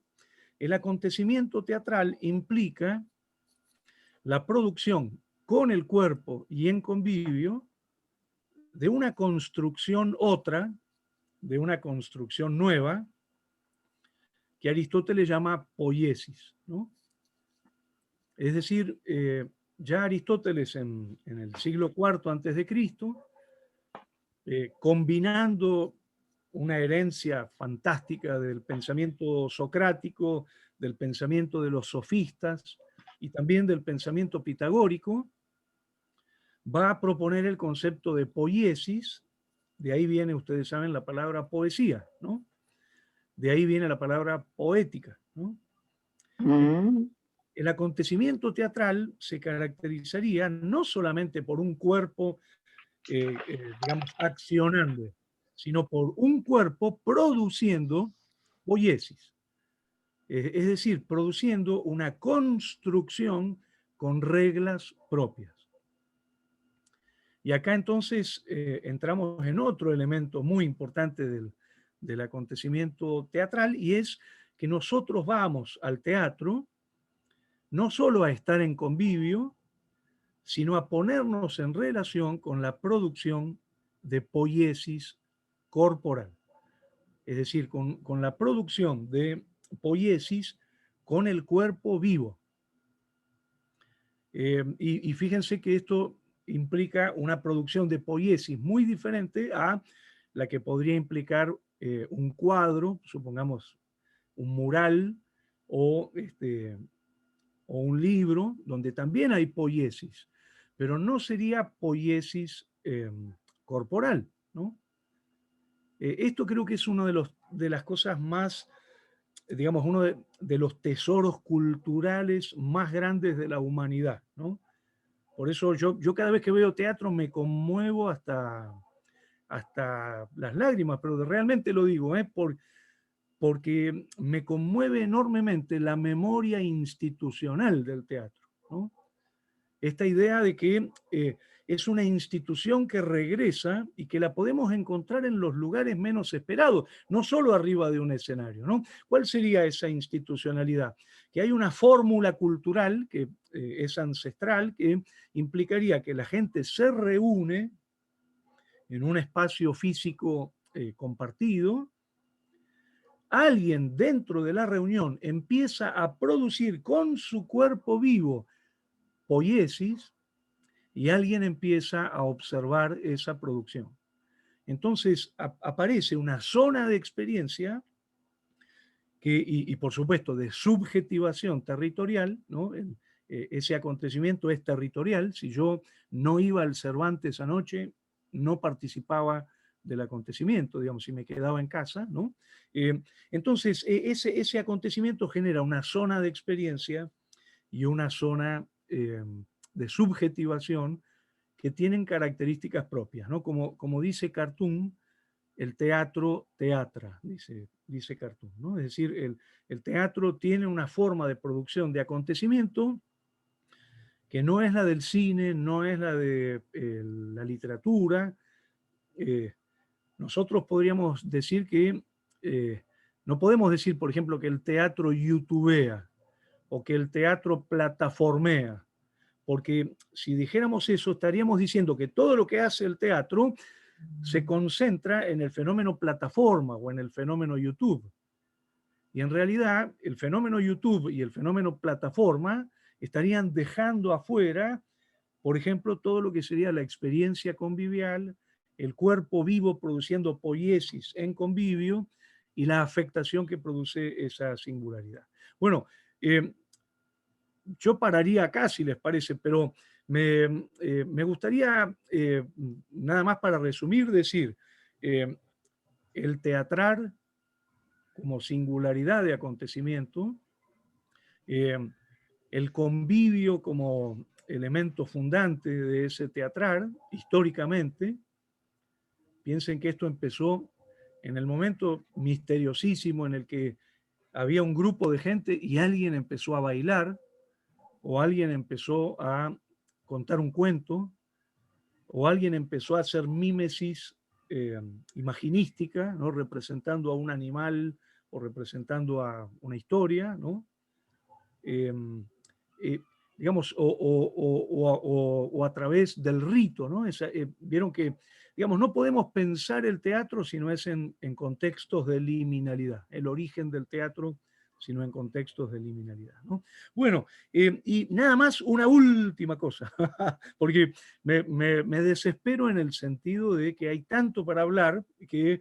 el acontecimiento teatral implica la producción con el cuerpo y en convivio de una construcción de una construcción nueva, que Aristóteles llama poiesis, ¿no? Es decir, ya Aristóteles en el siglo IV antes de Cristo, combinando una herencia fantástica del pensamiento socrático, del pensamiento de los sofistas y también del pensamiento pitagórico, va a proponer el concepto de poiesis. De ahí viene, ustedes saben, la palabra poesía, ¿no? De ahí viene la palabra poética, ¿no? El acontecimiento teatral se caracterizaría no solamente por un cuerpo, digamos, accionando, sino por un cuerpo produciendo poiesis. Es decir, produciendo una construcción con reglas propias. Y acá entonces entramos en otro elemento muy importante del acontecimiento teatral, y es que nosotros vamos al teatro no solo a estar en convivio, sino a ponernos en relación con la producción de poiesis corporal. Es decir, con la producción de poiesis con el cuerpo vivo. Y fíjense que esto implica una producción de poiesis muy diferente a la que podría implicar un cuadro, supongamos un mural o un libro, donde también hay poiesis, pero no sería poiesis corporal, ¿no? Esto creo que es uno de las cosas más, digamos, uno de los tesoros culturales más grandes de la humanidad, ¿no? Por eso yo cada vez que veo teatro me conmuevo hasta las lágrimas, pero realmente lo digo, porque me conmueve enormemente la memoria institucional del teatro, ¿no? Esta idea de que es una institución que regresa y que la podemos encontrar en los lugares menos esperados, no solo arriba de un escenario, ¿no? ¿Cuál sería esa institucionalidad? Que hay una fórmula cultural que es ancestral, que implicaría que la gente se reúne en un espacio físico compartido. Alguien dentro de la reunión empieza a producir con su cuerpo vivo poiesis y alguien empieza a observar esa producción. Entonces aparece una zona de experiencia y por supuesto de subjetivación territorial, ¿no? Ese acontecimiento es territorial. Si yo no iba al Cervantes anoche, no participaba del acontecimiento, digamos, si me quedaba en casa, ¿no? Entonces, ese acontecimiento genera una zona de experiencia y una zona de subjetivación que tienen características propias, ¿no? Como dice Cartoon, el teatro teatra, dice Cartoon, ¿no? Es decir, el teatro tiene una forma de producción de acontecimiento que no es la del cine, no es la de la literatura. Nosotros podríamos decir que no podemos decir, por ejemplo, que el teatro youtubea o que el teatro plataformea, porque si dijéramos eso, estaríamos diciendo que todo lo que hace el teatro se concentra en el fenómeno plataforma o en el fenómeno YouTube. Y en realidad, el fenómeno YouTube y el fenómeno plataforma estarían dejando afuera, por ejemplo, todo lo que sería la experiencia convivial, el cuerpo vivo produciendo poiesis en convivio y la afectación que produce esa singularidad. Bueno, yo pararía acá, si les parece, pero me gustaría, nada más para resumir, decir, el teatrar como singularidad de acontecimiento, el convivio como elemento fundante de ese teatrar, históricamente. Piensen que esto empezó en el momento misteriosísimo en el que había un grupo de gente y alguien empezó a bailar, o alguien empezó a contar un cuento, o alguien empezó a hacer mímesis imaginística, ¿no? Representando a un animal o representando a una historia, ¿no? Digamos, o a través del rito, ¿no? Vieron que, digamos, no podemos pensar el teatro si no es en contextos de liminalidad, el origen del teatro sino en contextos de liminalidad, ¿no? Bueno, y nada más una última cosa, porque me desespero en el sentido de que hay tanto para hablar que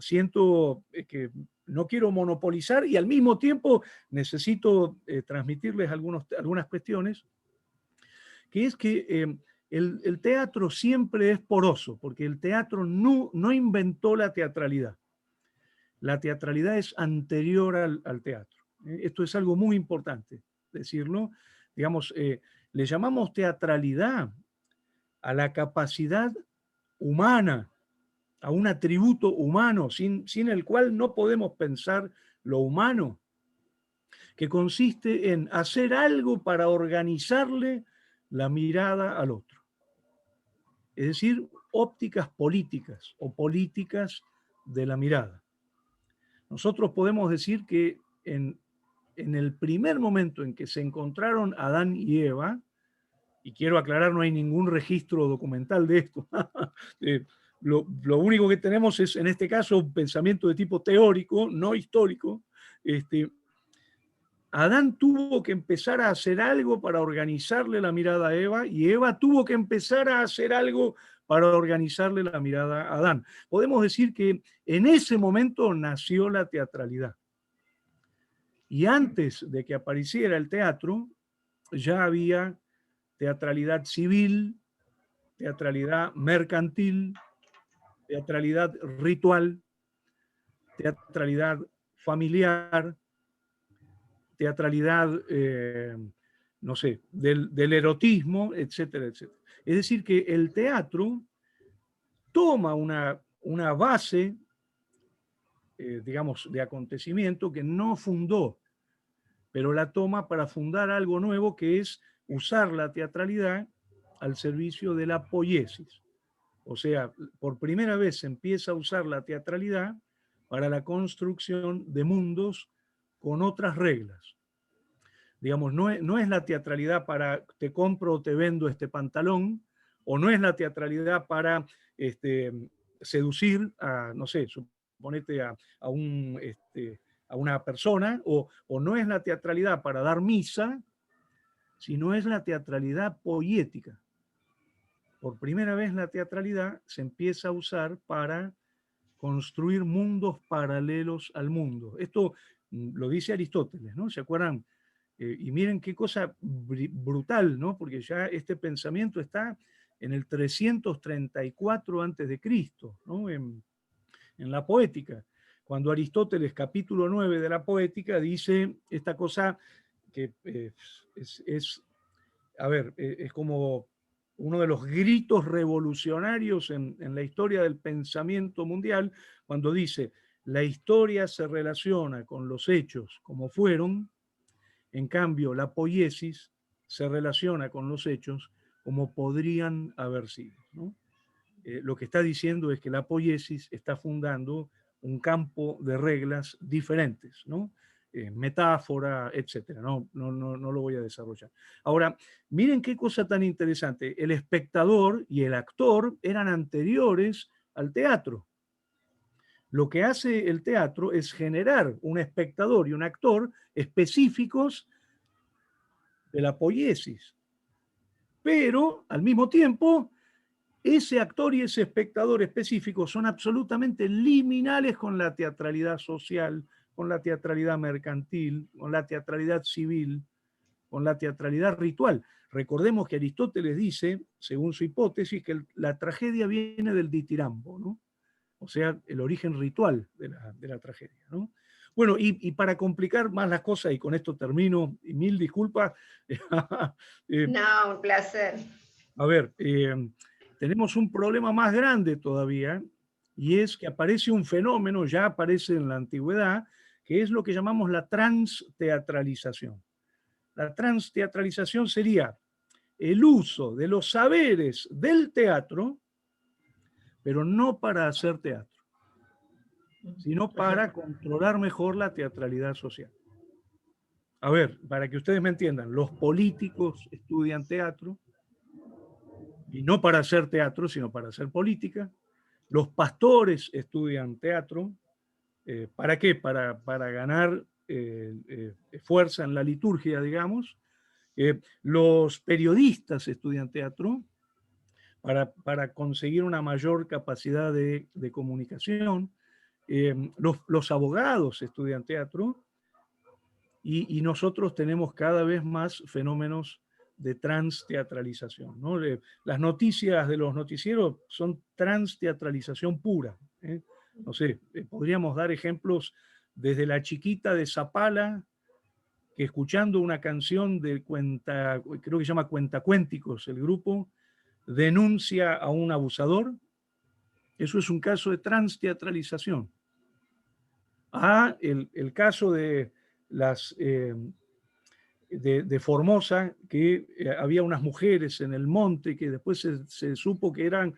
siento que no quiero monopolizar y al mismo tiempo necesito transmitirles algunas cuestiones, que es que el teatro siempre es poroso, porque el teatro no inventó la teatralidad. La teatralidad es anterior al teatro. Esto es algo muy importante decirlo. Digamos, le llamamos teatralidad a la capacidad humana, a un atributo humano, sin el cual no podemos pensar lo humano, que consiste en hacer algo para organizarle la mirada al otro. Es decir, ópticas políticas o políticas de la mirada. Nosotros podemos decir que en el primer momento en que se encontraron Adán y Eva, y quiero aclarar, no hay ningún registro documental de esto, lo único que tenemos es, en este caso, un pensamiento de tipo teórico, no histórico. Adán tuvo que empezar a hacer algo para organizarle la mirada a Eva, y Eva tuvo que empezar a hacer algo para organizarle la mirada a Adán. Podemos decir que en ese momento nació la teatralidad. Y antes de que apareciera el teatro, ya había teatralidad civil, teatralidad mercantil, teatralidad ritual, teatralidad familiar, teatralidad, no sé, del erotismo, etcétera, etcétera. Es decir, que el teatro toma una base, digamos, de acontecimiento que no fundó, pero la toma para fundar algo nuevo, que es usar la teatralidad al servicio de la poiesis. O sea, por primera vez se empieza a usar la teatralidad para la construcción de mundos con otras reglas. Digamos, no es la teatralidad para te compro o te vendo este pantalón, o no es la teatralidad para seducir a, no sé, suponete a una persona, o no es la teatralidad para dar misa, sino es la teatralidad poética. Por primera vez la teatralidad se empieza a usar para construir mundos paralelos al mundo. Esto lo dice Aristóteles, ¿no? ¿Se acuerdan? Y miren qué cosa brutal, ¿no? Porque ya este pensamiento está en el 334 a.C., ¿no? En la Poética. Cuando Aristóteles, capítulo 9 de la Poética, dice esta cosa que es como uno de los gritos revolucionarios en la historia del pensamiento mundial, cuando dice, la historia se relaciona con los hechos como fueron, en cambio la poiesis se relaciona con los hechos como podrían haber sido, ¿no? Lo que está diciendo es que la poiesis está fundando un campo de reglas diferentes, ¿no? Metáfora, etcétera. No lo voy a desarrollar. Ahora, miren qué cosa tan interesante. El espectador y el actor eran anteriores al teatro. Lo que hace el teatro es generar un espectador y un actor específicos de la poiesis. Pero, al mismo tiempo, ese actor y ese espectador específico son absolutamente liminales con la teatralidad social, con la teatralidad mercantil, con la teatralidad civil, con la teatralidad ritual. Recordemos que Aristóteles dice, según su hipótesis, que la tragedia viene del ditirambo, ¿no? O sea, el origen ritual de la tragedia, ¿no? Bueno, y para complicar más las cosas, y con esto termino, y mil disculpas. No, un placer. A ver, tenemos un problema más grande todavía, y es que aparece un fenómeno, ya aparece en la antigüedad, que es lo que llamamos la transteatralización. La transteatralización sería el uso de los saberes del teatro, pero no para hacer teatro, sino para controlar mejor la teatralidad social. A ver, para que ustedes me entiendan, los políticos estudian teatro, y no para hacer teatro, sino para hacer política. Los pastores estudian teatro. ¿Para qué? Para ganar fuerza en la liturgia, digamos. Los periodistas estudian teatro para conseguir una mayor capacidad de comunicación. Los abogados estudian teatro y nosotros tenemos cada vez más fenómenos de transteatralización, ¿no? Las noticias de los noticieros son transteatralización pura, ¿eh? No sé, podríamos dar ejemplos desde la chiquita de Zapala, que escuchando una canción de creo que se llama Cuentacuénticos, el grupo, denuncia a un abusador. Eso es un caso de transteatralización. El caso de las... de Formosa, que había unas mujeres en el monte que después se supo que eran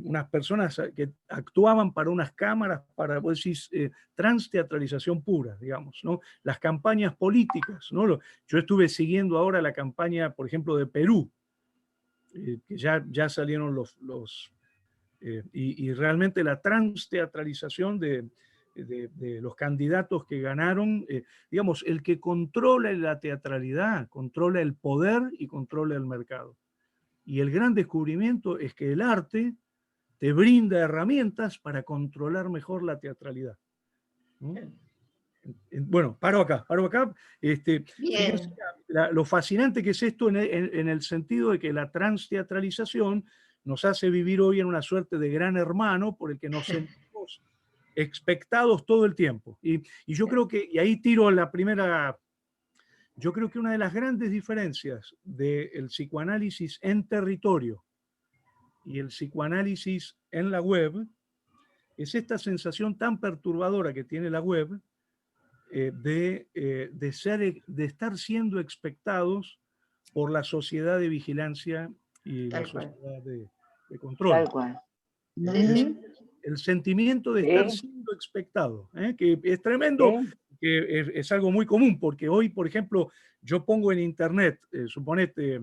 unas personas que actuaban para unas cámaras, para, vos decís, transteatralización pura, digamos, ¿no? Las campañas políticas, ¿no? Yo estuve siguiendo ahora la campaña, por ejemplo, de Perú, que ya salieron y realmente la transteatralización de los candidatos que ganaron, digamos, el que controla la teatralidad, controla el poder y controla el mercado. Y el gran descubrimiento es que el arte te brinda herramientas para controlar mejor la teatralidad, ¿no? Bueno, paro acá. Fíjense lo fascinante que es esto en el sentido de que la transteatralización nos hace vivir hoy en una suerte de gran hermano por el que nos sentimos expectados todo el tiempo. Y yo creo que, y ahí tiro la primera, yo creo que una de las grandes diferencias del psicoanálisis en territorio y el psicoanálisis en la web es esta sensación tan perturbadora que tiene la web de estar siendo expectados por la sociedad de vigilancia y la sociedad de control. Tal cual. El sentimiento de estar siendo expectado, que es tremendo, que es algo muy común, porque hoy, por ejemplo, yo pongo en internet, suponete,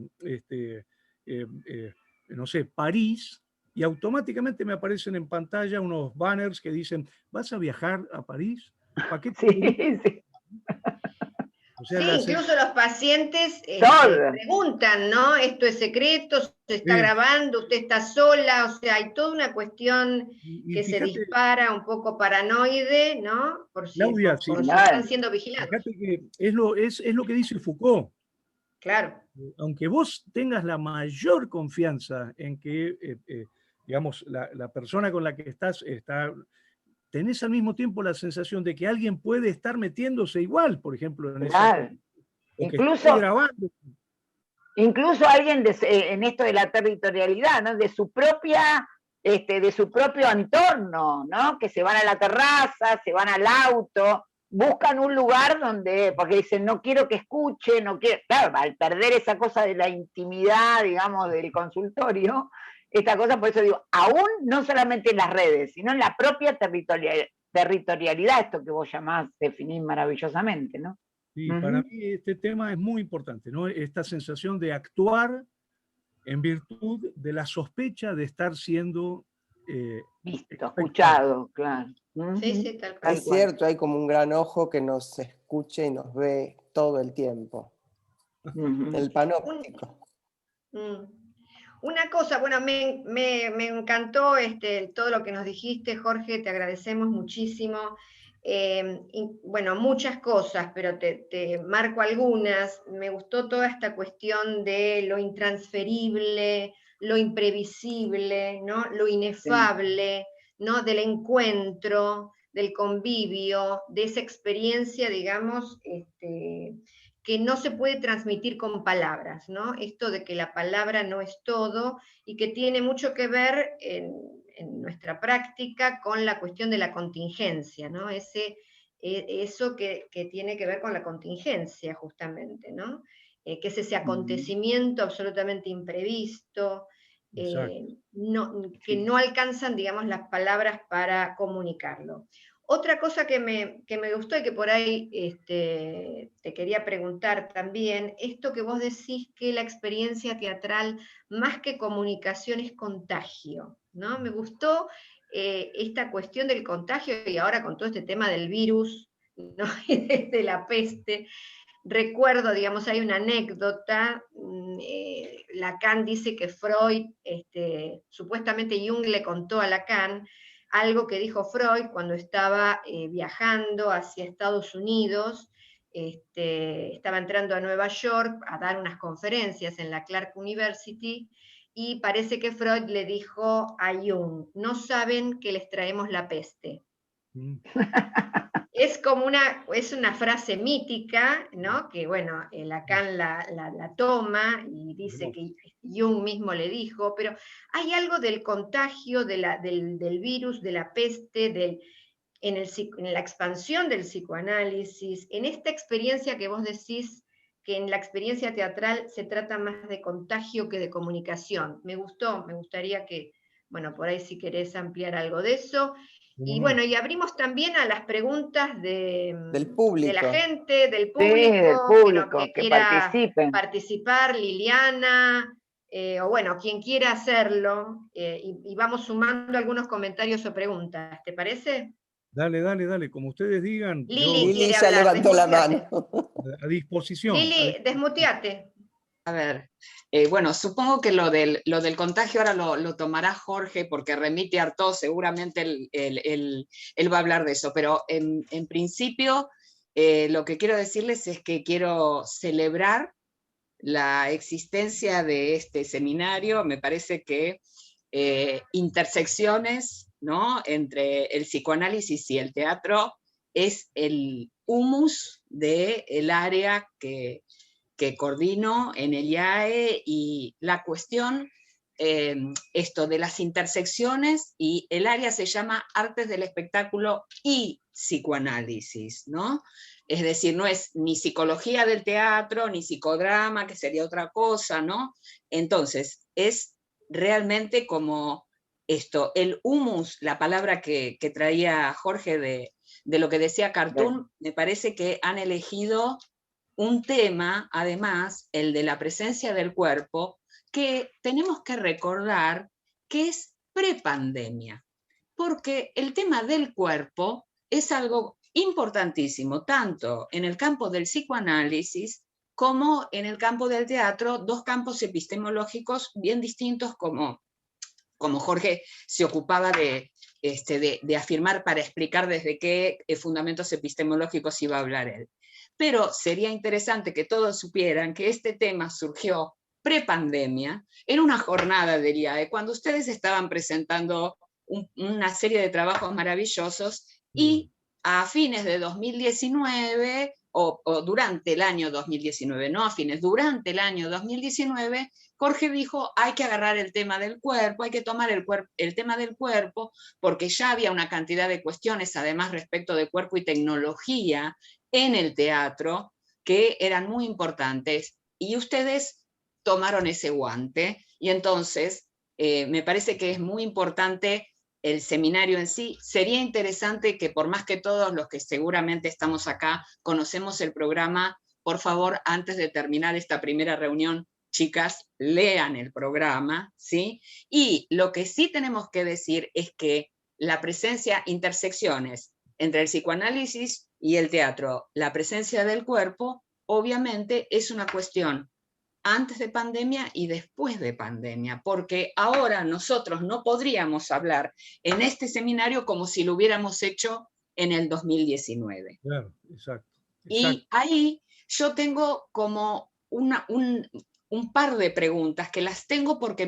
no sé, París, y automáticamente me aparecen en pantalla unos banners que dicen, ¿vas a viajar a París? ¿Para qué? Sí. O sea, Sí, incluso los pacientes Todo. preguntan, ¿no? ¿Esto es secreto? ¿Se está grabando? ¿Usted está sola? O sea, hay toda una cuestión que se fíjate, dispara un poco paranoide, ¿no? Por si, Claudia, por si están siendo vigilados. fíjate que es lo que dice Foucault. Claro. Aunque vos tengas la mayor confianza en que, digamos, la persona con la que estás tenés al mismo tiempo la sensación de que alguien puede estar metiéndose igual, por ejemplo, en esa Claro. cosa, o que esté grabando. Incluso alguien en esto de la territorialidad, ¿no? De su propio entorno, ¿no? Que se van a la terraza, se van al auto, buscan un lugar donde, porque dicen, no quiero que escuche, no quiero, claro, al perder esa cosa de la intimidad, digamos, del consultorio, esta cosa, por eso digo, aún no solamente en las redes, sino en la propia territorialidad, esto que vos llamás, definís maravillosamente, ¿no? Sí, para mí este tema es muy importante, ¿no? Esta sensación de actuar en virtud de la sospecha de estar siendo visto, escuchado, claro. Sí, sí, tal cual. Es cierto, hay como un gran ojo que nos escucha y nos ve todo el tiempo. El panóptico. Una cosa, bueno, me encantó todo lo que nos dijiste, Jorge, te agradecemos muchísimo. Bueno, muchas cosas, pero te marco algunas. Me gustó toda esta cuestión de lo intransferible, lo imprevisible, ¿no? Lo inefable, ¿no? Del encuentro, del convivio, de esa experiencia, digamos, que no se puede transmitir con palabras, ¿no? Esto de que la palabra no es todo y que tiene mucho que ver en nuestra práctica con la cuestión de la contingencia, ¿no? Eso que tiene que ver con la contingencia, justamente, ¿no? Que es ese acontecimiento absolutamente imprevisto, que no alcanzan, digamos, las palabras para comunicarlo. Otra cosa que me gustó y que por ahí te quería preguntar también, esto que vos decís que la experiencia teatral, más que comunicación, es contagio, ¿no? Me gustó esta cuestión del contagio y ahora con todo este tema del virus, ¿no? Y de la peste. Recuerdo, digamos, hay una anécdota, Lacan dice que Freud, supuestamente Jung le contó a Lacan algo que dijo Freud cuando estaba viajando hacia Estados Unidos, estaba entrando a Nueva York a dar unas conferencias en la Clark University, y parece que Freud le dijo a Jung, no saben que les traemos la peste. Es como es una frase mítica, ¿no? Que bueno, Lacan la toma y dice que Jung mismo le dijo, pero hay algo del contagio, del virus, de la peste, en la expansión del psicoanálisis, en esta experiencia que vos decís, que en la experiencia teatral se trata más de contagio que de comunicación. Me gustaría que, bueno, por ahí si querés ampliar algo de eso. Y bueno, y abrimos también a las preguntas del público. de la gente, del público, sí, del público que quiera participar, Liliana, o bueno, quien quiera hacerlo, y vamos sumando algunos comentarios o preguntas, ¿te parece? Dale, como ustedes digan. Lili ya levantó la mano. A disposición. Lili, desmuteate. A ver, bueno, supongo que lo del contagio ahora lo tomará Jorge porque remite a Artaud, seguramente él va a hablar de eso, pero en principio lo que quiero decirles es que quiero celebrar la existencia de este seminario. Me parece que intersecciones, ¿no?, entre el psicoanálisis y el teatro es el humus del área que coordino en el IAE, y la cuestión, esto de las intersecciones, y el área se llama Artes del Espectáculo y Psicoanálisis, ¿no? Es decir, no es ni psicología del teatro, ni psicodrama, que sería otra cosa, ¿no? Entonces, es realmente como esto, el humus, la palabra que traía Jorge de lo que decía Cartoon, me parece que han elegido un tema, además, el de la presencia del cuerpo, que tenemos que recordar que es prepandemia, porque el tema del cuerpo es algo importantísimo, tanto en el campo del psicoanálisis como en el campo del teatro, dos campos epistemológicos bien distintos, como Jorge se ocupaba de afirmar para explicar desde qué fundamentos epistemológicos iba a hablar él. Pero sería interesante que todos supieran que este tema surgió prepandemia, en una jornada del IAE, cuando ustedes estaban presentando una serie de trabajos maravillosos, y a fines de 2019, o durante el año 2019, no a fines, durante el año 2019, Jorge dijo, hay que agarrar el tema del cuerpo, hay que tomar el tema del cuerpo, porque ya había una cantidad de cuestiones, además respecto de cuerpo y tecnología, en el teatro, que eran muy importantes, y ustedes tomaron ese guante, y entonces me parece que es muy importante el seminario en sí. Sería interesante que, por más que todos los que seguramente estamos acá conocemos el programa, por favor, antes de terminar esta primera reunión, chicas, lean el programa, ¿sí? Y lo que sí tenemos que decir es que la presencia, intersecciones entre el psicoanálisis y el teatro, la presencia del cuerpo, obviamente es una cuestión antes de pandemia y después de pandemia, porque ahora nosotros no podríamos hablar en este seminario como si lo hubiéramos hecho en el 2019. Claro, exacto. Y ahí yo tengo como un par de preguntas que las tengo porque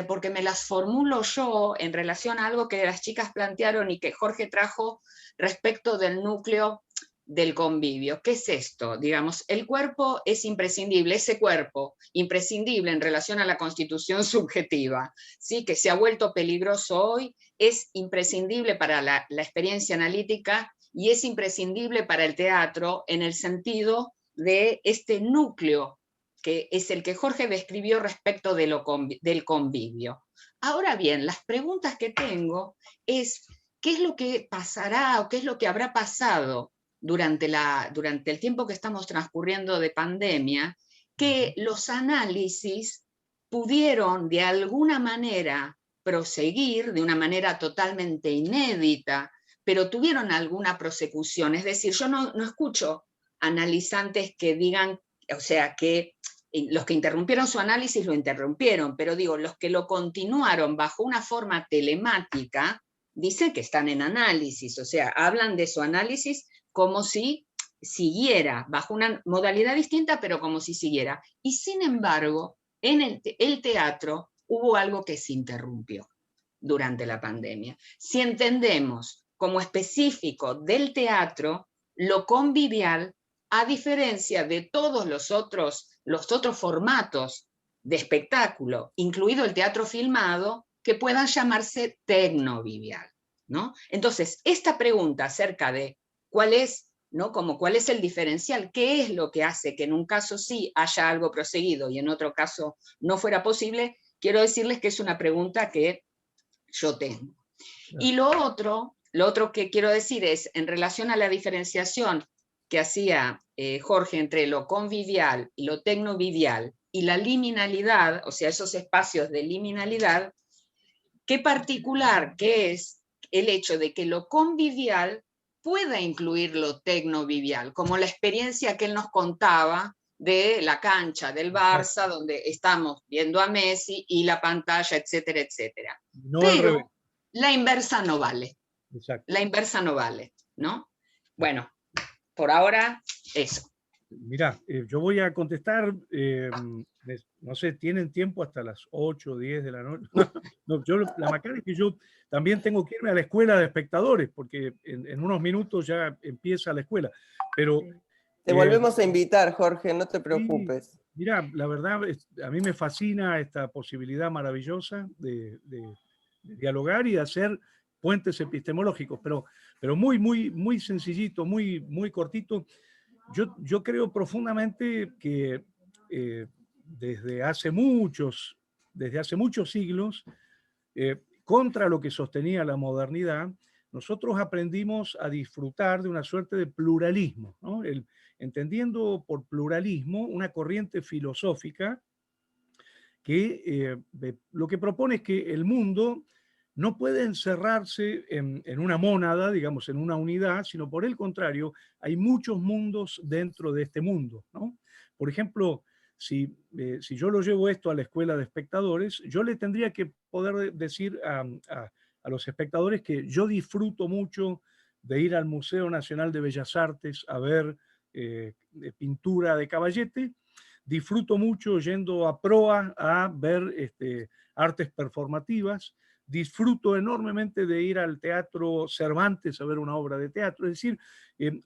porque me las formulo yo en relación a algo que las chicas plantearon y que Jorge trajo respecto del núcleo del convivio. ¿Qué es esto? Digamos, el cuerpo es imprescindible, ese cuerpo imprescindible en relación a la constitución subjetiva, ¿sí? Que se ha vuelto peligroso hoy, es imprescindible para la experiencia analítica y es imprescindible para el teatro en el sentido de este núcleo que es el que Jorge describió respecto de del convivio. Ahora bien, las preguntas que tengo es, ¿qué es lo que pasará o qué es lo que habrá pasado durante el tiempo que estamos transcurriendo de pandemia, que los análisis pudieron de alguna manera proseguir de una manera totalmente inédita, pero tuvieron alguna prosecución? Es decir, yo no escucho analizantes que digan, o sea, que los que interrumpieron su análisis lo interrumpieron, pero digo, los que lo continuaron bajo una forma telemática, dicen que están en análisis, o sea, hablan de su análisis como si siguiera, bajo una modalidad distinta, pero como si siguiera. Y sin embargo, en el teatro hubo algo que se interrumpió durante la pandemia. Si entendemos como específico del teatro lo convivial, a diferencia de todos los otros formatos de espectáculo, incluido el teatro filmado, que puedan llamarse tecnovivial, ¿no? Entonces, esta pregunta acerca de cuál es, ¿no? Como cuál es el diferencial, qué es lo que hace que en un caso sí haya algo proseguido y en otro caso no fuera posible, quiero decirles que es una pregunta que yo tengo. Y lo otro que quiero decir es, en relación a la diferenciación que hacía Jorge entre lo convivial y lo tecnovivial y la liminalidad, o sea, esos espacios de liminalidad, qué particular que es el hecho de que lo convivial pueda incluir lo tecnovivial, como la experiencia que él nos contaba de la cancha del Barça, donde estamos viendo a Messi y la pantalla, etcétera, etcétera. No, pero la inversa no vale. Exacto. La inversa no vale, ¿no? Bueno, por ahora, eso. Mira, yo voy a contestar, no sé, ¿tienen tiempo hasta las 8 o 10 de la noche? No, la macana es que yo también tengo que irme a la escuela de espectadores, porque en unos minutos ya empieza la escuela. Pero te volvemos a invitar, Jorge, no te preocupes. Sí, mira, la verdad, a mí me fascina esta posibilidad maravillosa de dialogar y de hacer puentes epistemológicos, pero muy, muy, muy sencillito, muy, muy cortito. Yo creo profundamente que desde hace muchos siglos, contra lo que sostenía la modernidad, nosotros aprendimos a disfrutar de una suerte de pluralismo, ¿no? Entendiendo por pluralismo una corriente filosófica que lo que propone es que el mundo no puede encerrarse en una mónada, digamos, en una unidad, sino por el contrario, hay muchos mundos dentro de este mundo, ¿no? Por ejemplo, si yo lo llevo esto a la escuela de espectadores, yo le tendría que poder decir a los espectadores que yo disfruto mucho de ir al Museo Nacional de Bellas Artes a ver pintura de Caballete, disfruto mucho yendo a Proa a ver artes performativas, disfruto enormemente de ir al Teatro Cervantes a ver una obra de teatro. Es decir,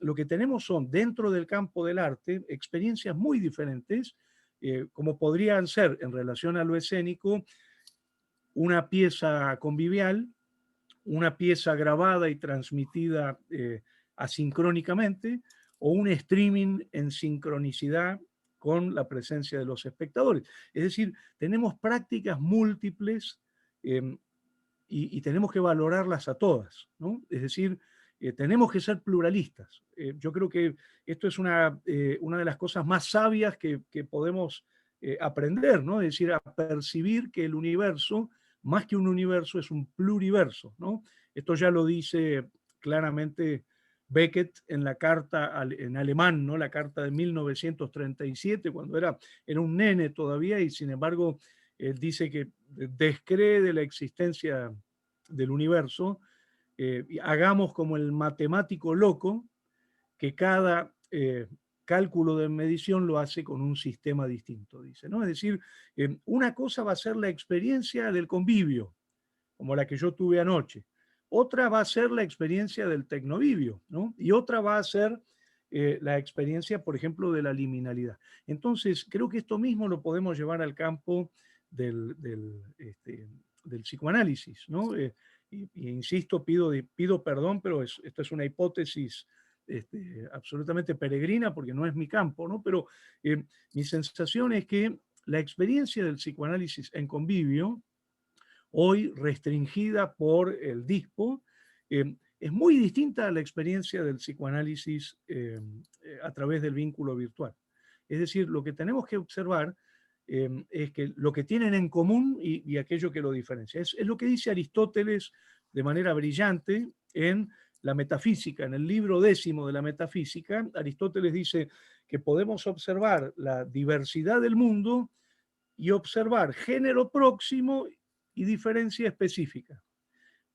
lo que tenemos son, dentro del campo del arte, experiencias muy diferentes, como podrían ser, en relación a lo escénico, una pieza convivial, una pieza grabada y transmitida asincrónicamente, o un streaming en sincronicidad con la presencia de los espectadores. Es decir, tenemos prácticas múltiples y tenemos que valorarlas a todas, ¿no? Es decir, tenemos que ser pluralistas. Yo creo que esto es una de las cosas más sabias que podemos aprender, ¿no? Es decir, a percibir que el universo, más que un universo, es un pluriverso, ¿no? Esto ya lo dice claramente Beckett en la carta en alemán, ¿no? La carta de 1937, cuando era un nene todavía, y sin embargo él dice que descree de la existencia del universo, hagamos como el matemático loco, que cada cálculo de medición lo hace con un sistema distinto, dice, ¿no? Es decir, una cosa va a ser la experiencia del convivio, como la que yo tuve anoche. Otra va a ser la experiencia del tecnovivio, ¿no? Y otra va a ser la experiencia, por ejemplo, de la liminalidad. Entonces, creo que esto mismo lo podemos llevar al campo del psicoanálisis, ¿no? Y insisto, pido perdón, pero esto es una hipótesis absolutamente peregrina porque no es mi campo, ¿no? Pero mi sensación es que la experiencia del psicoanálisis en convivio, hoy restringida por el DISPO, es muy distinta a la experiencia del psicoanálisis a través del vínculo virtual. Es decir, lo que tenemos que observar es que lo que tienen en común y aquello que lo diferencia. Es lo que dice Aristóteles de manera brillante en la metafísica, en el libro 10 de la metafísica. Aristóteles dice que podemos observar la diversidad del mundo y observar género próximo y diferencia específica.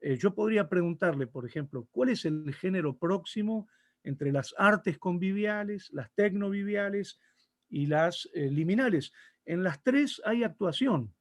Yo podría preguntarle, por ejemplo, ¿cuál es el género próximo entre las artes conviviales, las tecnoviviales y las liminales? En las tres hay actuación,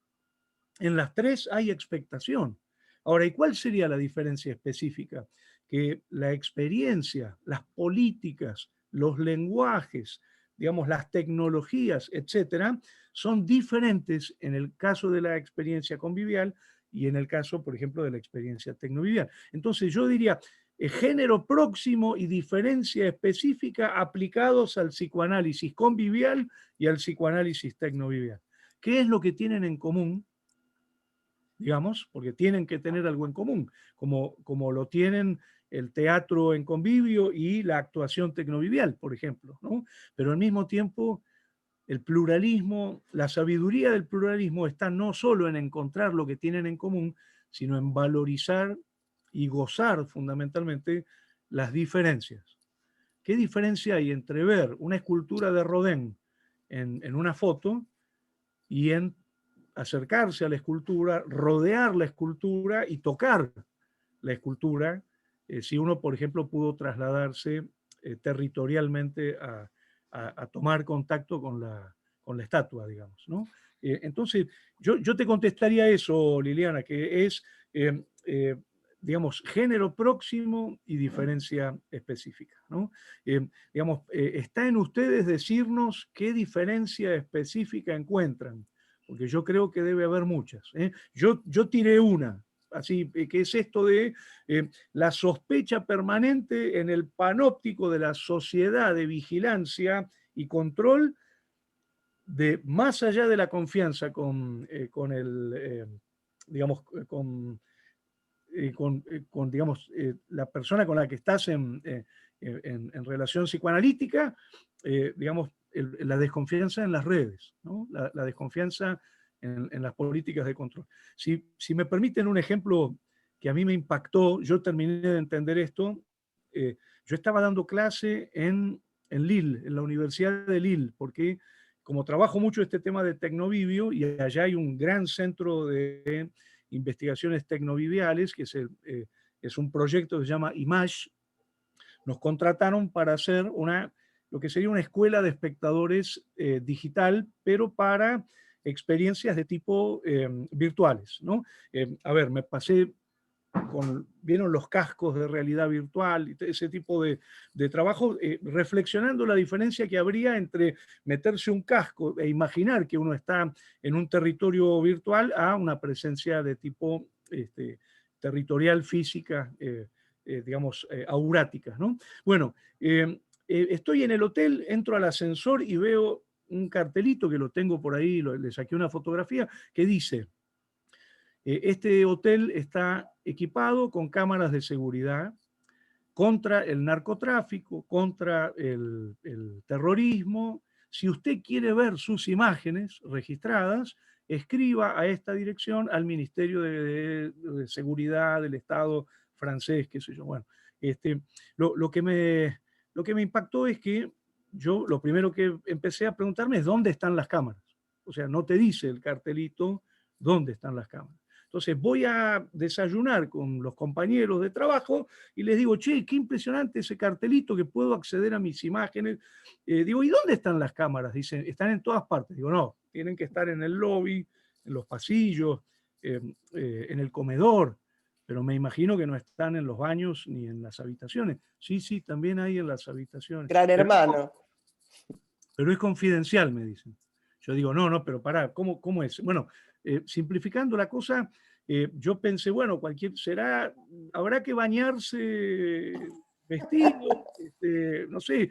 en las tres hay expectación. Ahora, ¿y cuál sería la diferencia específica? Que la experiencia, las políticas, los lenguajes, digamos, las tecnologías, etcétera, son diferentes en el caso de la experiencia convivial y en el caso, por ejemplo, de la experiencia tecnovivial. Entonces, yo diría, género próximo y diferencia específica aplicados al psicoanálisis convivial y al psicoanálisis tecnovivial. ¿Qué es lo que tienen en común? Digamos, porque tienen que tener algo en común, como lo tienen el teatro en convivio y la actuación tecnovivial, por ejemplo, ¿no? Pero al mismo tiempo, el pluralismo, la sabiduría del pluralismo está no solo en encontrar lo que tienen en común, sino en valorizar y gozar fundamentalmente las diferencias. ¿Qué diferencia hay entre ver una escultura de Rodin en una foto y en acercarse a la escultura, rodear la escultura y tocar la escultura, si uno, por ejemplo, pudo trasladarse territorialmente a tomar contacto con la estatua, digamos, ¿no? Entonces, yo te contestaría eso, Liliana, que es, digamos, género próximo y diferencia específica, ¿no? Digamos, está en ustedes decirnos qué diferencia específica encuentran, porque yo creo que debe haber muchas. Yo tiré una, así que es esto de la sospecha permanente en el panóptico de la sociedad de vigilancia y control, de más allá de la confianza con el, digamos, digamos, la persona con la que estás en relación psicoanalítica, digamos, la desconfianza en las redes, ¿no? La desconfianza en las políticas de control. Si me permiten un ejemplo que a mí me impactó. Yo terminé de entender esto. Yo estaba dando clase en Lille, en la Universidad de Lille, porque como trabajo mucho este tema de tecnovivio, y allá hay un gran centro de investigaciones tecnoviviales, que es un proyecto que se llama IMAGE, nos contrataron para hacer lo que sería una escuela de espectadores digital, pero para experiencias de tipo virtuales, ¿no? A ver, me pasé vieron los cascos de realidad virtual y ese tipo de trabajo, reflexionando la diferencia que habría entre meterse un casco e imaginar que uno está en un territorio virtual a una presencia de tipo territorial, física, digamos, aurática, ¿no? Bueno, estoy en el hotel, entro al ascensor y veo un cartelito que lo tengo por ahí, le saqué una fotografía, que dice: este hotel está equipado con cámaras de seguridad contra el narcotráfico, contra el terrorismo. Si usted quiere ver sus imágenes registradas, escriba a esta dirección al Ministerio de Seguridad del Estado francés, qué sé yo. Bueno, lo que me impactó es que yo lo primero que empecé a preguntarme es dónde están las cámaras. O sea, no te dice el cartelito dónde están las cámaras. Entonces voy a desayunar con los compañeros de trabajo y les digo: che, qué impresionante ese cartelito que puedo acceder a mis imágenes. Digo, ¿y dónde están las cámaras? Dicen, están en todas partes. Digo, no, tienen que estar en el lobby, en los pasillos, en el comedor, pero me imagino que no están en los baños ni en las habitaciones. Sí, sí, también hay en las habitaciones. Gran hermano. Pero es confidencial, me dicen. Yo digo, no, pero pará, ¿cómo es? Bueno, simplificando la cosa, yo pensé, bueno, habrá que bañarse vestido, no sé,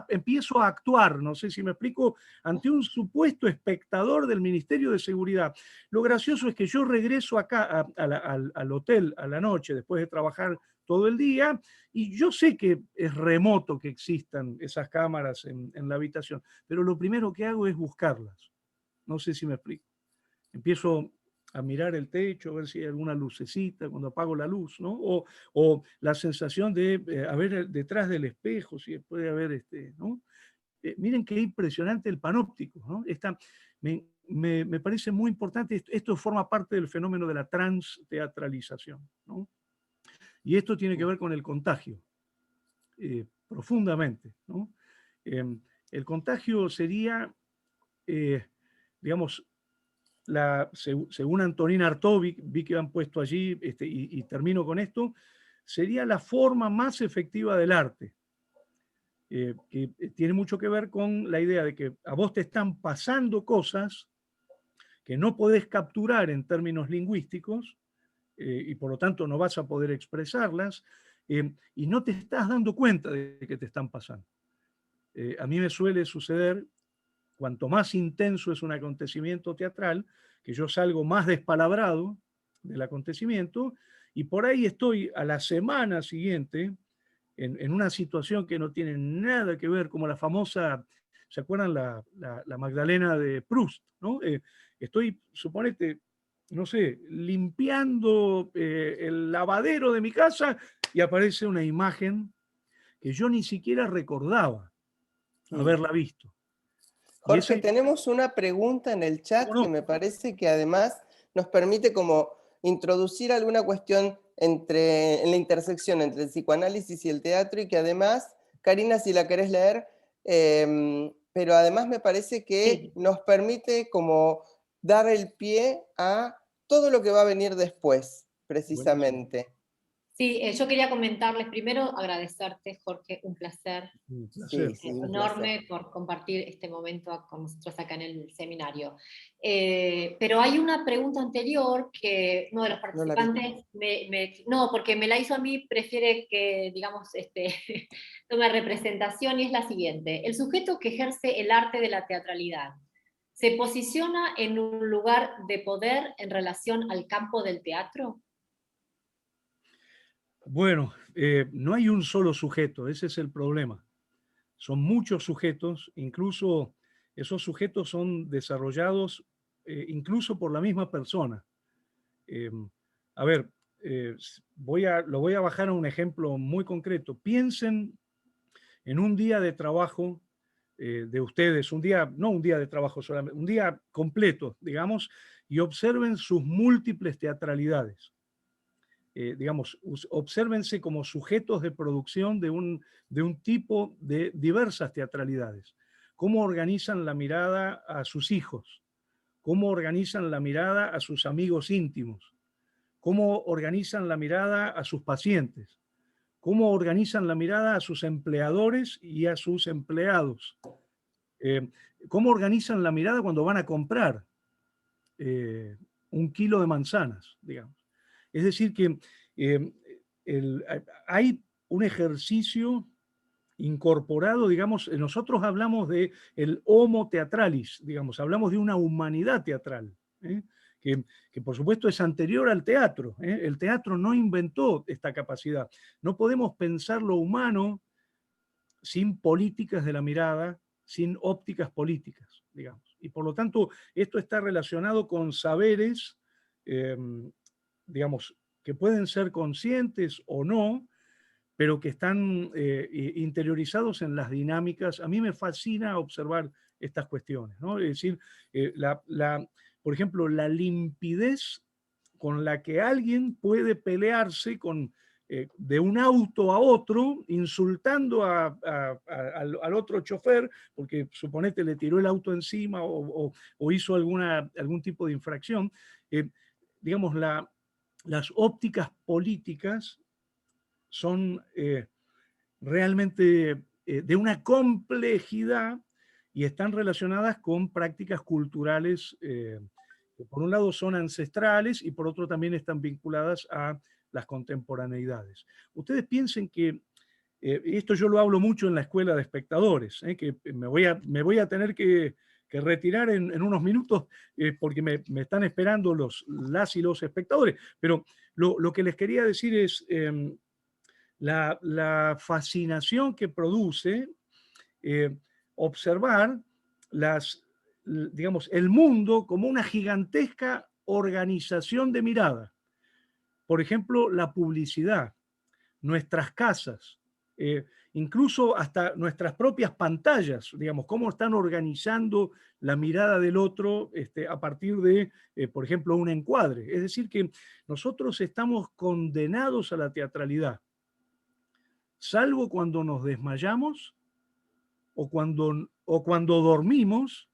empiezo a actuar, no sé si me explico, ante un supuesto espectador del Ministerio de Seguridad. Lo gracioso es que yo regreso acá al hotel a la noche, después de trabajar todo el día, y yo sé que es remoto que existan esas cámaras en la habitación, pero lo primero que hago es buscarlas. No sé si me explico. Empiezo a mirar el techo, a ver si hay alguna lucecita cuando apago la luz, ¿no? O la sensación de a ver detrás del espejo, si puede haber ¿no? Miren qué impresionante el panóptico, ¿no? Me parece muy importante, esto forma parte del fenómeno de la transteatralización, ¿no? Y esto tiene que ver con el contagio, profundamente, ¿no? El contagio sería, digamos, según Antonín Artaud, vi que han puesto allí, y termino con esto, sería la forma más efectiva del arte, que tiene mucho que ver con la idea de que a vos te están pasando cosas que no podés capturar en términos lingüísticos, y por lo tanto no vas a poder expresarlas, y no te estás dando cuenta de que te están pasando. A mí me suele suceder, cuanto más intenso es un acontecimiento teatral, que yo salgo más despalabrado del acontecimiento, y por ahí estoy a la semana siguiente en una situación que no tiene nada que ver, como la famosa, ¿se acuerdan la Magdalena de Proust? ¿No? Estoy, suponete, no sé, limpiando el lavadero de mi casa y aparece una imagen que yo ni siquiera recordaba haberla visto. Jorge, tenemos una pregunta en el chat que me parece que además nos permite como introducir alguna cuestión en la intersección entre el psicoanálisis y el teatro, y que además, Karina, si la querés leer, pero además me parece que nos permite como dar el pie a todo lo que va a venir después, precisamente. Buenísimo. Sí, yo quería comentarles primero, agradecerte, Jorge, un placer, enorme por compartir este momento con nosotros acá en el seminario. Pero hay una pregunta anterior que uno de los participantes, no, porque me la hizo a mí, prefiere que, digamos, tome representación, y es la siguiente. El sujeto que ejerce el arte de la teatralidad, ¿se posiciona en un lugar de poder en relación al campo del teatro? Bueno, no hay un solo sujeto, ese es el problema. Son muchos sujetos, incluso esos sujetos son desarrollados incluso por la misma persona. A ver, lo voy a bajar a un ejemplo muy concreto. Piensen en un día de trabajo de ustedes, no un día de trabajo solamente, un día completo, digamos, y observen sus múltiples teatralidades. Digamos, obsérvense como sujetos de producción de un tipo de diversas teatralidades. Cómo organizan la mirada a sus hijos, cómo organizan la mirada a sus amigos íntimos, cómo organizan la mirada a sus pacientes, cómo organizan la mirada a sus empleadores y a sus empleados, cómo organizan la mirada cuando van a comprar un kilo de manzanas, digamos. Es decir, que hay un ejercicio incorporado, digamos, nosotros hablamos de el homo theatralis, digamos, hablamos de una humanidad teatral, que por supuesto es anterior al teatro. El teatro no inventó esta capacidad. No podemos pensar lo humano sin políticas de la mirada, sin ópticas políticas, digamos. Y por lo tanto, esto está relacionado con saberes, digamos, que pueden ser conscientes o no, pero que están interiorizados en las dinámicas. A mí me fascina observar estas cuestiones, ¿no? Es decir, por ejemplo, la limpidez con la que alguien puede pelearse de un auto a otro, insultando al otro chofer, porque suponete le tiró el auto encima o hizo algún tipo de infracción. Digamos, las ópticas políticas son realmente de una complejidad y están relacionadas con prácticas culturales que por un lado son ancestrales y por otro también están vinculadas a las contemporaneidades. Ustedes piensen que, esto yo lo hablo mucho en la escuela de espectadores, que me voy a tener que retirar en unos minutos porque me están esperando las y los espectadores, pero lo que les quería decir es la fascinación que produce observar digamos, el mundo como una gigantesca organización de mirada. Por ejemplo, la publicidad, nuestras casas, incluso hasta nuestras propias pantallas, digamos, cómo están organizando la mirada del otro a partir de, por ejemplo, un encuadre. Es decir, que nosotros estamos condenados a la teatralidad, salvo cuando nos desmayamos o cuando dormimos.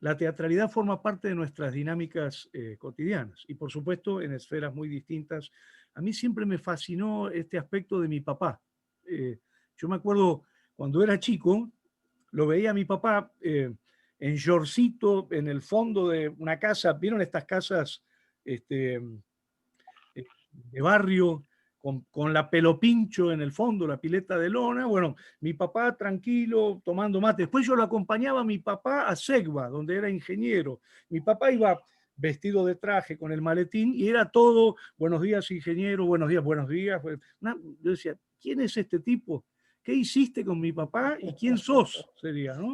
La teatralidad forma parte de nuestras dinámicas cotidianas y por supuesto en esferas muy distintas. A mí siempre me fascinó este aspecto de mi papá. Yo me acuerdo cuando era chico, lo veía a mi papá en shortcito en el fondo de una casa. ¿Vieron estas casas de barrio? Con la pelopincho en el fondo, la pileta de lona. Bueno, mi papá tranquilo, tomando mate. Después yo lo acompañaba a mi papá a Segva, donde era ingeniero. Mi papá iba vestido de traje con el maletín y era todo, buenos días ingeniero, buenos días, buenos días. Yo decía, ¿quién es este tipo? ¿Qué hiciste con mi papá y quién sos? Sería, ¿no?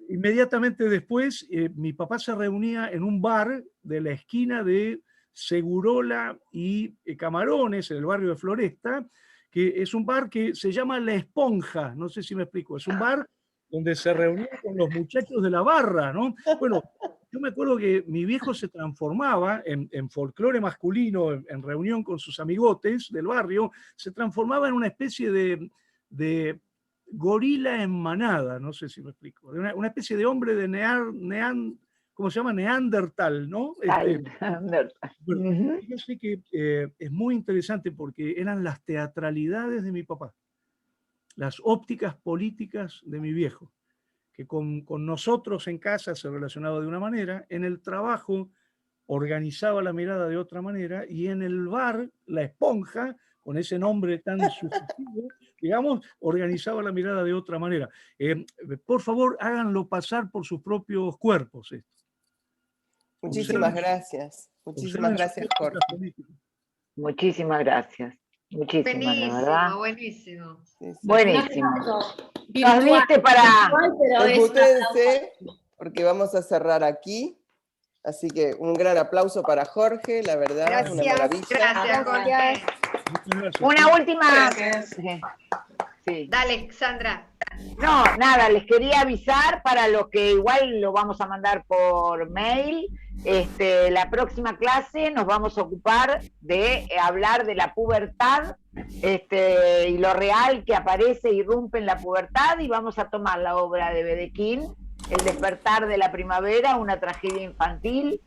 Inmediatamente después, mi papá se reunía en un bar de la esquina de Segurola y Camarones, en el barrio de Floresta, que es un bar que se llama La Esponja, no sé si me explico, es un bar donde se reunía con los muchachos de la barra, ¿no? Bueno, yo me acuerdo que mi viejo se transformaba en folclore masculino, en reunión con sus amigotes del barrio, se transformaba en una especie de gorila en manada, no sé si me explico, una especie de hombre de ¿cómo se llama? Neandertal, ¿no? Bueno, fíjense que es muy interesante porque eran las teatralidades de mi papá, las ópticas políticas de mi viejo, que con nosotros en casa se relacionaba de una manera, en el trabajo organizaba la mirada de otra manera y en el bar, La Esponja, con ese nombre tan sugestivo, digamos, organizaba la mirada de otra manera. Por favor, háganlo pasar por sus propios cuerpos esto. Muchísimas gracias. Muchísimas gracias, Jorge. Muchísimas gracias. Muchísimas, buenísimo, la verdad. Buenísimo. Sí, sí. Buenísimo. Virtual, Nos diste para... pero es Desmutéense, porque vamos a cerrar aquí. Así que un gran aplauso para Jorge, la verdad, Gracias. una maravilla. Gracias, Jorge. Gracias. Una última... Gracias. Sí. Dale, Sandra. No, nada, les quería avisar para los que igual lo vamos a mandar por mail. La próxima clase nos vamos a ocupar de hablar de la pubertad y lo real que aparece e irrumpe en la pubertad, y vamos a tomar la obra de Wedekind, El despertar de la primavera, una tragedia infantil.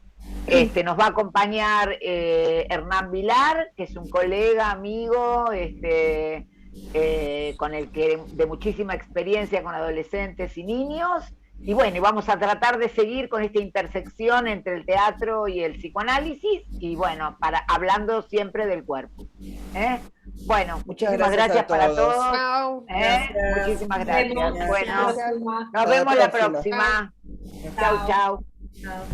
Nos va a acompañar Hernán Vilar, que es un colega, amigo, con el que de muchísima experiencia con adolescentes y niños, y bueno, y vamos a tratar de seguir con esta intersección entre el teatro y el psicoanálisis, y bueno, hablando siempre del cuerpo. Bueno, muchísimas gracias para todos. Chao. Muchísimas gracias. Nos vemos. Bueno, Gracias. nos vemos la próxima. Chau, chau. Chao.